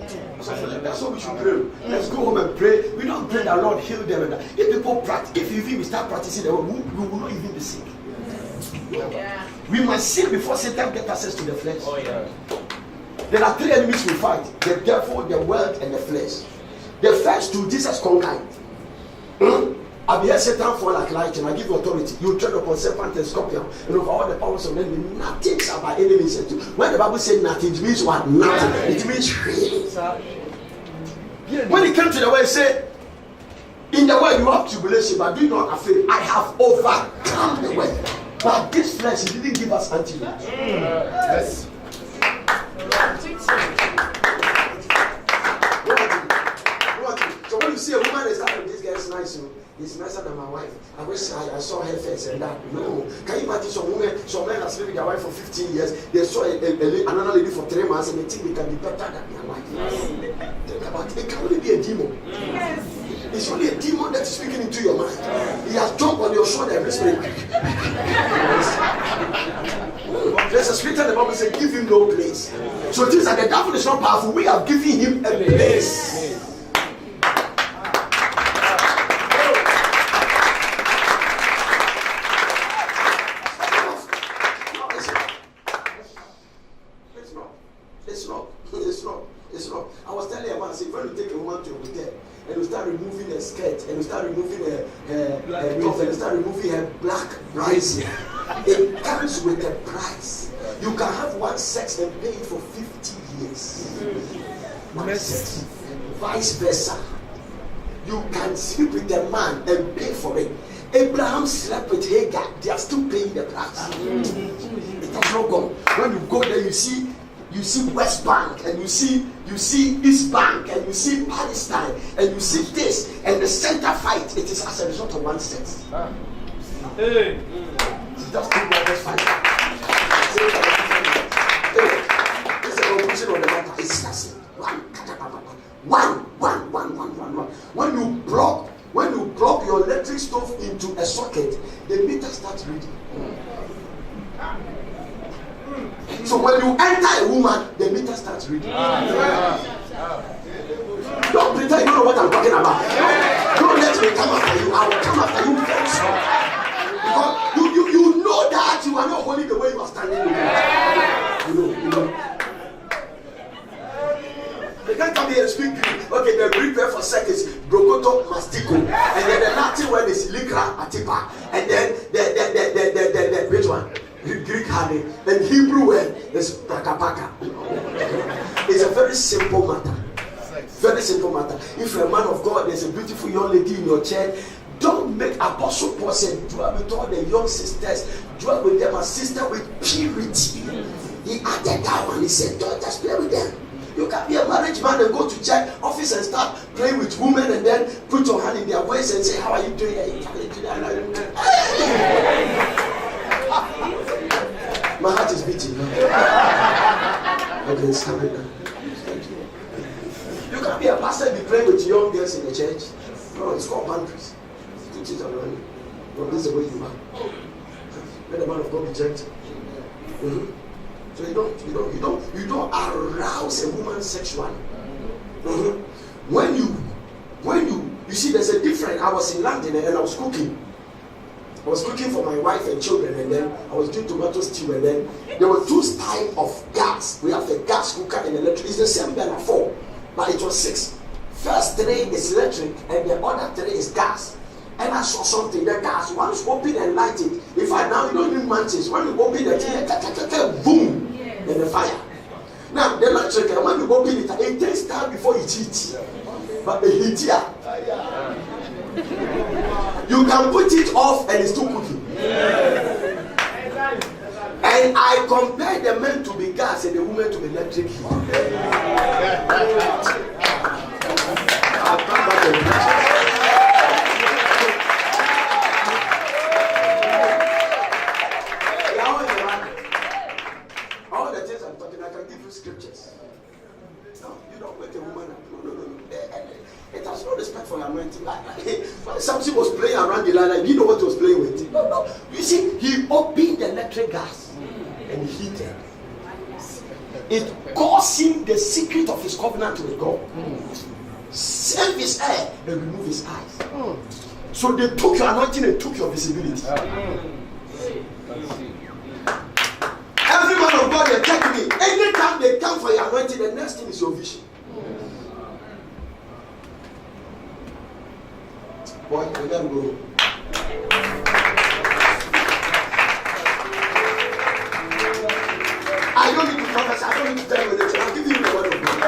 teach. So that's what we should pray. Let's go home and pray. We don't pray that Lord heal them. If people practice, if you even start practicing the word, we will not even be sick. Yeah. We must sin before Satan gets access to the flesh. Oh, yeah. There are three enemies we fight: the devil, the world, and the flesh. The first two, Jesus conquered. I'll be a Satan for like lightning. I give you authority. You tread upon serpent and scorpion and over all the powers of the enemy. Nothing shall by any means hurt you. When the Bible says nothing, it means what? Nothing. It means when it comes to the word, it say, in the world you have tribulation, but be not afraid. I have overcome the world. But this flesh, he didn't give us antidote. Yes. So when you see a woman is like, this guy is nice, he's nicer than my wife. I wish I saw her face and that. No. Can you imagine some women, some men have slept with their wife for 15 years, they saw another lady for 3 months and they think they can be better than their wife. Think about it. It can only be a demon. Yes. It's only a demon that is speaking into your mind. He has jumped on your shoulder every spirit. There's a scripture in the Bible says, give him no place. So it is that the devil is not powerful. We have given him a place. It's not. I was telling a man, say, when you take a woman to a hotel and you start removing her skirt and you start removing her top and you start removing her black brazier, it comes with a price. You can have one sex and pay it for 50 years. One sex. Vice versa. You can sleep with a man and pay for it. Abraham slept with Hagar. They are still paying the price. It has not gone. When you go there, you see West Bank and you see East Bank and you see Palestine and you see this and the center fight. It is as a result of one sex. Hey. Just think about this fight. This is the conclusion of the matter. It's just one. When you plug your electric stove into a socket, the meter starts reading. So when you enter a woman, the meter starts reading. Don't pretend you know what I'm talking about. Don't let me come after you. I will come after you very soon. Because you know that you are not holding the way you are standing. You know. They can't come here and speak Greek. Okay, the Greek word for sex is brokoto mastiko, and then the Latin word is likra atipa, and then the which one? Greek honey, and Hebrew word is prakapaka. It's a very simple matter. Very simple matter. If you're a man of God, there's a beautiful young lady in your church, don't make Apostle Paul say, dwell with all the young sisters, dwell with them as sister with purity. He added that one. He said, don't just play with them. You can be a marriage man and go to church office and start playing with women and then put your hand in their waist and say, how are you doing? My heart is beating now. Okay, stop it now. You can't be a pastor and be praying with young girls in the church. No, it's called boundaries. Teach it around. No, this is the way you are. Let the man of God be gentle. So you don't arouse a woman sexually. When you see, there's a difference. I was in London and I was cooking. I was cooking for my wife and children, and then I was doing tomato stew, and then there were 2 types of gas. We have the gas cooker and electric. It's the same burner 4, but it was 6. First 3 is electric, and the other 3 is gas. And I saw something, the gas, once open and light it. In fact, now you don't need matches. When you open the thing, boom, and the fire. Now, the electric, when you open it, it takes time before it heats. But the heat here, you can put it off and it's still cooking. And I compare the men to be gas and the women to be electric heat. I'll come back and all the things I'm talking, I can give you scriptures. No, you don't wake a woman up. No. It has no respect for your anointing. Samson was playing around the line, you know what he was playing with. No. You see, he opened the electric gas and he heated. It cost him the secret of his covenant with God. Save his hair and remove his eyes. So they took your anointing and took your visibility. Every man of God, they take me. Anytime they come for your anointing, the next thing is your vision. Boy, we gotta go. I don't need to prophesy. I don't need to tell you anything. I'll give you the word of God.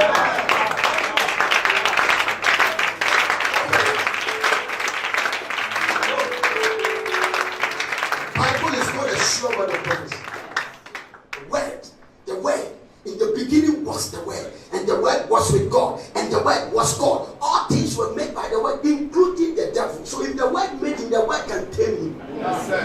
Bible is not a sure word of promise. The word. In the beginning was the word, and the word was with God, and the word was God. All things were made by the word, including the devil. So if the word made him, the word can tame him. Yes, sir.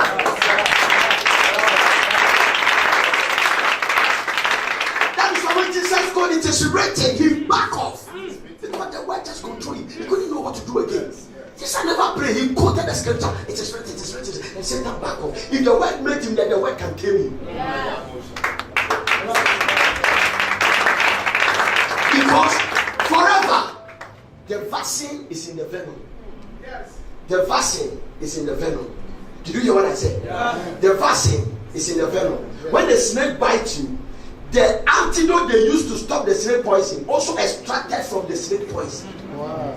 That is why when Jesus called it is written, he back off. But the word just controlled him. He couldn't know what to do again. Jesus never prayed. He quoted the scripture. It is written, it is written. And Satan back off. If the word made him, then the word can tame him. Yeah. Because forever, the vaccine is in the venom. Yes. The vaccine is in the venom. Did you hear what I said? Yeah. The vaccine is in the venom. When the snake bites you, the antidote they used to stop the snake poison also extracted from the snake poison. Wow.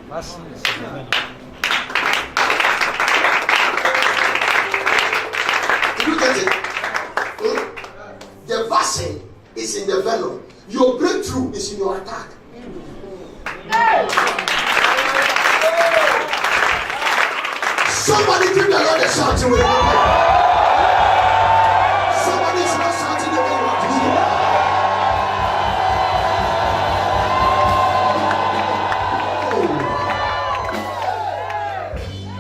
Vaccine is in the venom. Did you get it? The vaccine is in the venom. Your breakthrough is in your attack. Somebody give the Lord a shout to it. Somebody is not shouting the way you want to hear.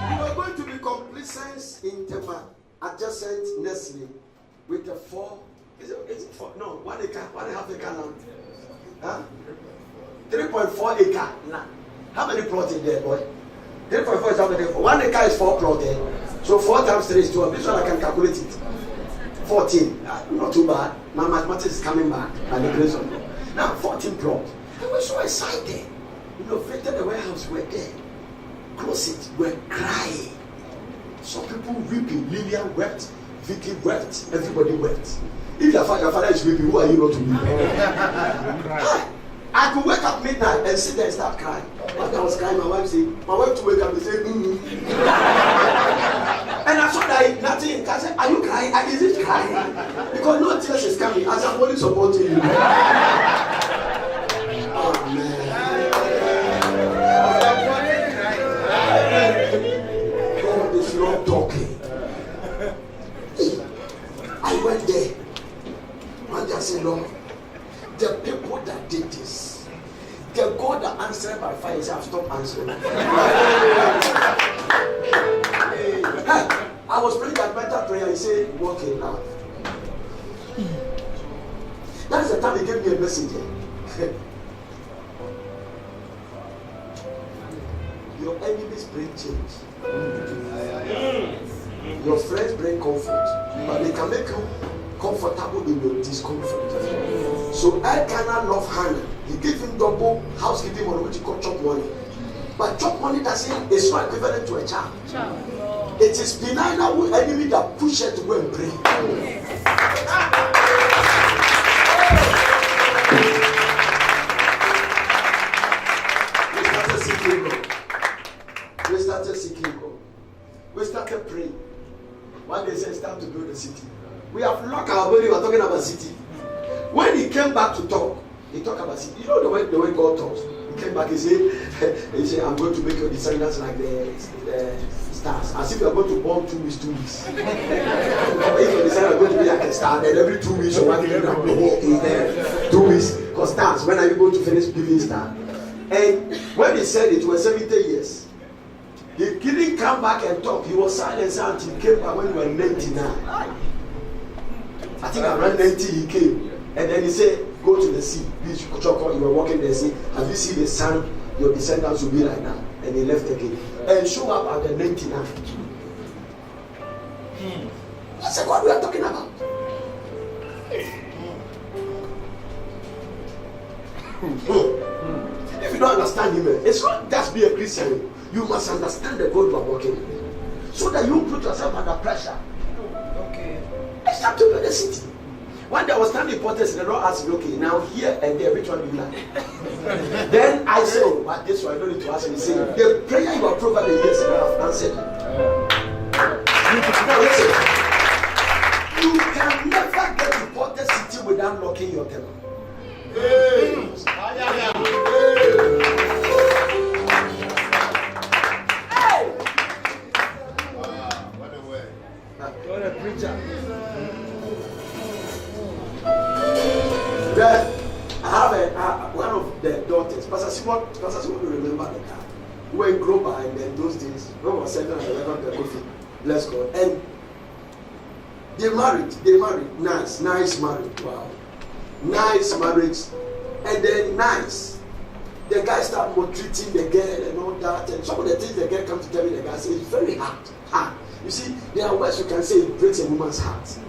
You are going to be complacent in Tema, adjacent Nestle, with the 4. Is it 4? No, 1 acre, 1.5 acre land. Huh? 3.4 acre land. How many plots in there, boy? 3.4 is how many? 1 acre is 4 plots there. So 4 times 3 is 12. This one I can calculate it. 14. Not too bad. My mathematics is coming back by the grace of God. Now 14 plots. I was so excited. Innovated the warehouse, were there. Close it, we're crying. Some people weeping. Lillian wept. Vicky wept. Everybody wept. If your father is weeping, who are you not to weep? I could wake up midnight and sit there and start crying. After I was crying, my wife to wake up and say, And I saw that nothing. I said, are you crying? Is it crying? Because no tears is coming. As I'm only supporting you. Oh man. God is not talking. I went there. And I said, Lord, the people that did this, the God that answered by fire, have stopped answering. I was praying that mental prayer. He said, walk in love. That is the time he gave me a message. Your enemies bring change. Your friends bring comfort, but they can make you comfortable in your discomfort. So Elkanah loved Hannah. He gave him double housekeeping money, which he called chop money. But chop money doesn't is not equivalent to a child. It is benign enemy that pushes to go and pray. We started seeking God. We started praying. One day said it's time to build a city. We have locked our body. We are talking about city. When he came back to talk, he talked about city. You know the way God talks. He came back. He said, I'm going to make your descendants like the stars. As if you are going to born 2 weeks. If your descendants are going to be like a star, then every 2 weeks you're working around the whole is there. 2 weeks. Because stars, when are you going to finish giving star? And when he said it was 70 years. He didn't come back and talk. He was silent until he came back when he was 99. I think around 90 he came. And then he said, go to the sea. Beach, Kochoko, you were walking the sea. Have you seen the sun? Your descendants will be like that. And he left again. And show up at the 99. That's the God we are talking about. If you don't understand him, it's not just be a Christian. You must understand the God you are working with. So that you put yourself under pressure. Okay. It's time to build a city. One day I was standing in protest and the Lord asked me, okay, now here and there, which one do you like? Then I said, oh, but this one I don't need to ask him. He said, the prayer you have prayed over the years and I have answered. Now listen, you can never get to Porter City without locking your temple. What a preacher. Then I have one of the daughters, Pastor Simon will remember the guy. We were in Global and in those days, when we were sitting at the level of the coffee, bless God. And they married, nice marriage, wow. Nice marriage, and then nice. The guy started maltreating the girl and all that, and some of the things the girl comes to tell me, the guy says, it's very hard. You see, there are words you can say it breaks a woman's heart.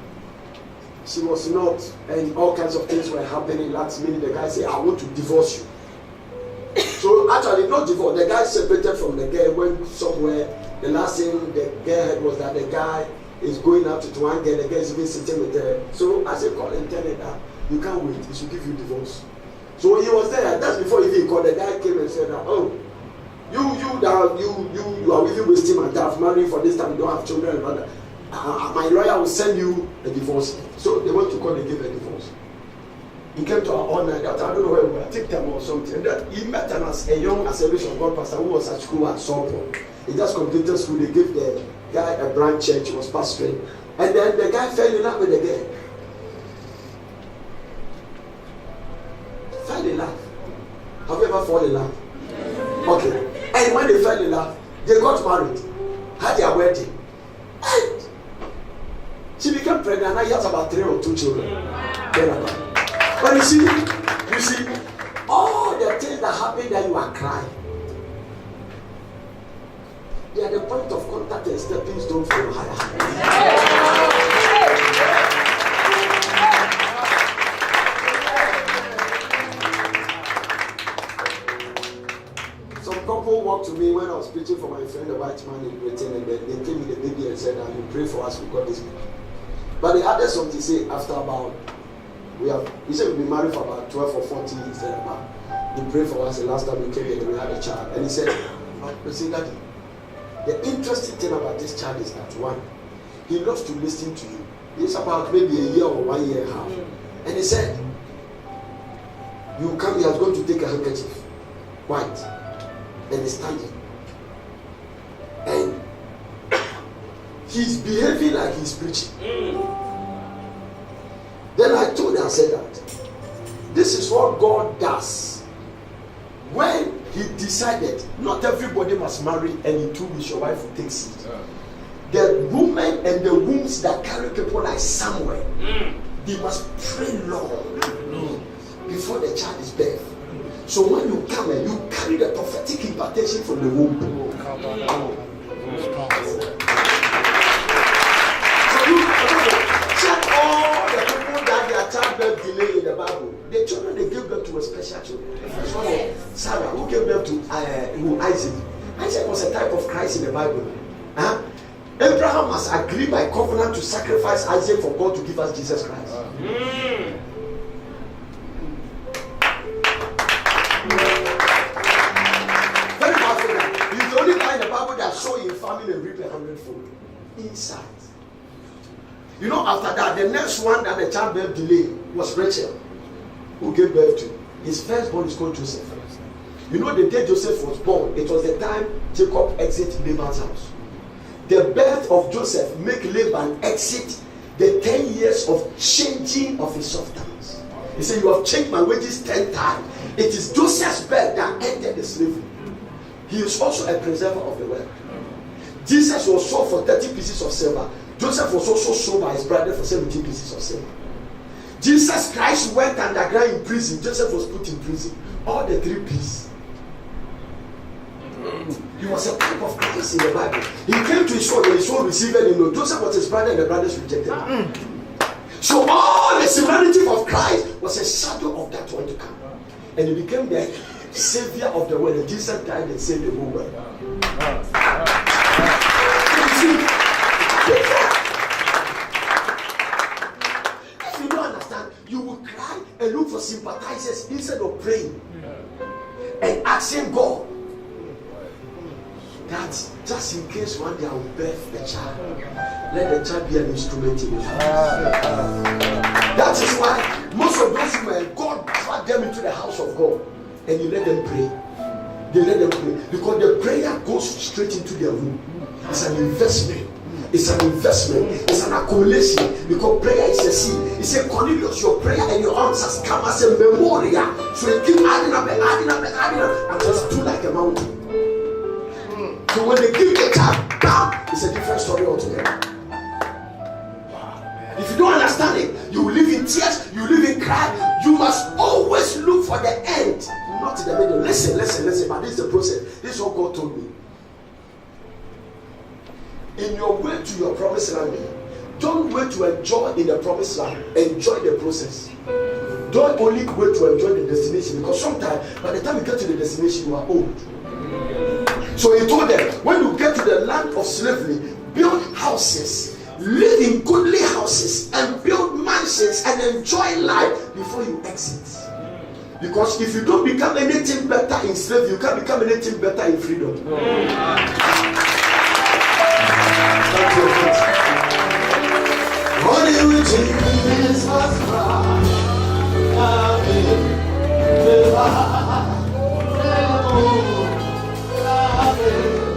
She was not, and all kinds of things were happening. Last minute, the guy said, I want to divorce you. So actually, not divorce. The guy separated from the girl, went somewhere. The last thing the girl heard was that the guy is going out to one girl. The girl is even sitting with her. So I said, call and tell her that you can't wait. He should give you divorce. So he was there. That's before he even called. The guy came and said that, oh, you are even wasting my time marrying for this time. You don't have children and brother. My lawyer will send you a divorce. So they went to court and gave a divorce. He came to our honor that I don't know where we were, I think time or something. And then he met a young Assemblies of God pastor who was at school at Songpong. He just completed school. They gave the guy a branch church. He was pastoring. And then the guy fell in love with the girl. Fell in love. Have you ever fallen in love? Okay. And when they fell in love, they got married, had their wedding, and she became pregnant. Now he has about 3 or 2 children. But you see, all the things that happen that you are crying, they are the point of contact and stepping stone for your higher heights. People walked to me when I was preaching for my friend, the white man in Britain, and then they came with the baby and said, you pray for us, we got this baby. But they added something to say after about, he said we've been married for about 12 or 14 years, then about, you pray for us, and last time we came here, we had a child. And he said, Daddy, the interesting thing about this child is that, one, he loves to listen to you. It's about maybe a year or 1 year and a half. And he said, he has gone to take a handkerchief, white, and he's standing, and he's behaving like he's preaching. Then I told her, I said that this is what God does when he decided not everybody must marry and in 2 weeks your wife will take seed. The women and the wombs that carry people like Samuel, they must pray long before the child is birthed. So when you come and you carry the prophetic impartation from the womb. So you check all the people that their childbirth delay in the Bible. The children they gave birth to were special children. The first one was Sarah, who gave birth to Isaac. Isaac was a type of Christ in the Bible. Abraham must agree by covenant to sacrifice Isaac for God to give us Jesus Christ. Very powerful. He's the only guy in the Bible that saw him farming and reap 100-fold inside. You know, after that, the next one that the childbirth delay was Rachel, who gave birth to. His firstborn is called Joseph. You know, the day Joseph was born, it was the time Jacob exited Laban's house. The birth of Joseph make Laban exit the 10 years of changing of his substance. He said, you have changed my wages 10 times. It is Joseph's birth that ended the slavery. He is also a preserver of the world. Jesus was sold for 30 pieces of silver. Joseph was also sold by his brother for 17 pieces of silver. Jesus Christ went underground in prison. Joseph was put in prison. All the 3 pieces. He was a type of Christ in the Bible. He came to his soul and his soul received him. Joseph was his brother and the brothers rejected him. So all the similarity of Christ was a shadow of that one to come. And he became the savior of the world. And Jesus died and saved the whole world. You see, if you don't understand sympathizers instead of praying and asking God that just in case one day I will birth a child, let the child be an instrument in his hands. That is why most of those women, God brought them into the house of God and you let them pray. They let them pray because the prayer goes straight into their room. It's an investment. It's an investment. It's an accumulation because prayer is a seed. He said, Cornelius, your prayer and your answers come as a memorial. So you keep adding up until it's too like a mountain. So when they give the child, bam, it's a different story altogether. If you don't understand it, you will live in tears, you will live in cry. You must always look for the end, not in the middle. Listen, but this is the process. This is what God told me. In your way to your promised land, don't wait to enjoy in the promised land. Enjoy the process. Don't only wait to enjoy the destination, because sometimes by the time you get to the destination, you are old. So he told them, when you get to the land of slavery, build houses, live in goodly houses, and build mansions and enjoy life before you exit. Because if you don't become anything better in slavery, you can't become anything better in freedom. Only with Jesus Christ.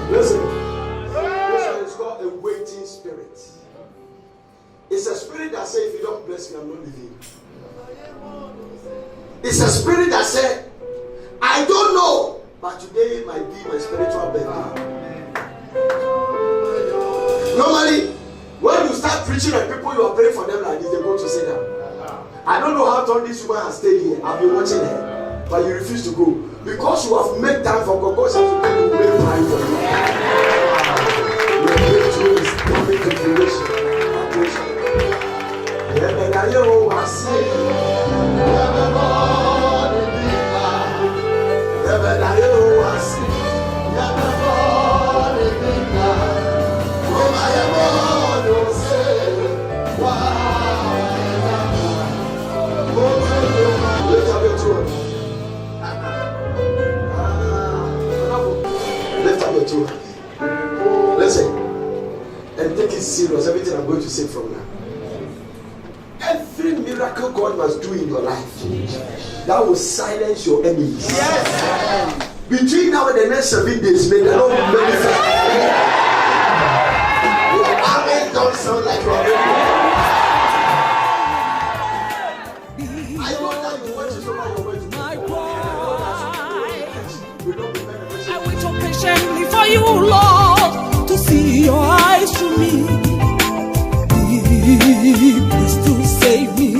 Listen, it's called a waiting spirit. It's a spirit that says, if you don't bless me, I'm not living. It's a spirit that said, I don't know, but today might be my spiritual birthday. Normally, when you start preaching and people you are praying for them like this, they're going to say that. I don't know how long this woman has stayed here. I've been watching her, but you refuse to go because you have made time for God. God says you will make time for you. Your breakthrough is coming to fruition. Listen, and take it serious, everything I'm going to say from now. Every miracle God must do in your life, that will silence your enemies. Yes. Between now and the next 7 days, may the Lord manifest. Your amen don't sound like your amen. I know that you watch it over your way to I wait so patiently for you, Lord, to see your eyes to me. Please to save me.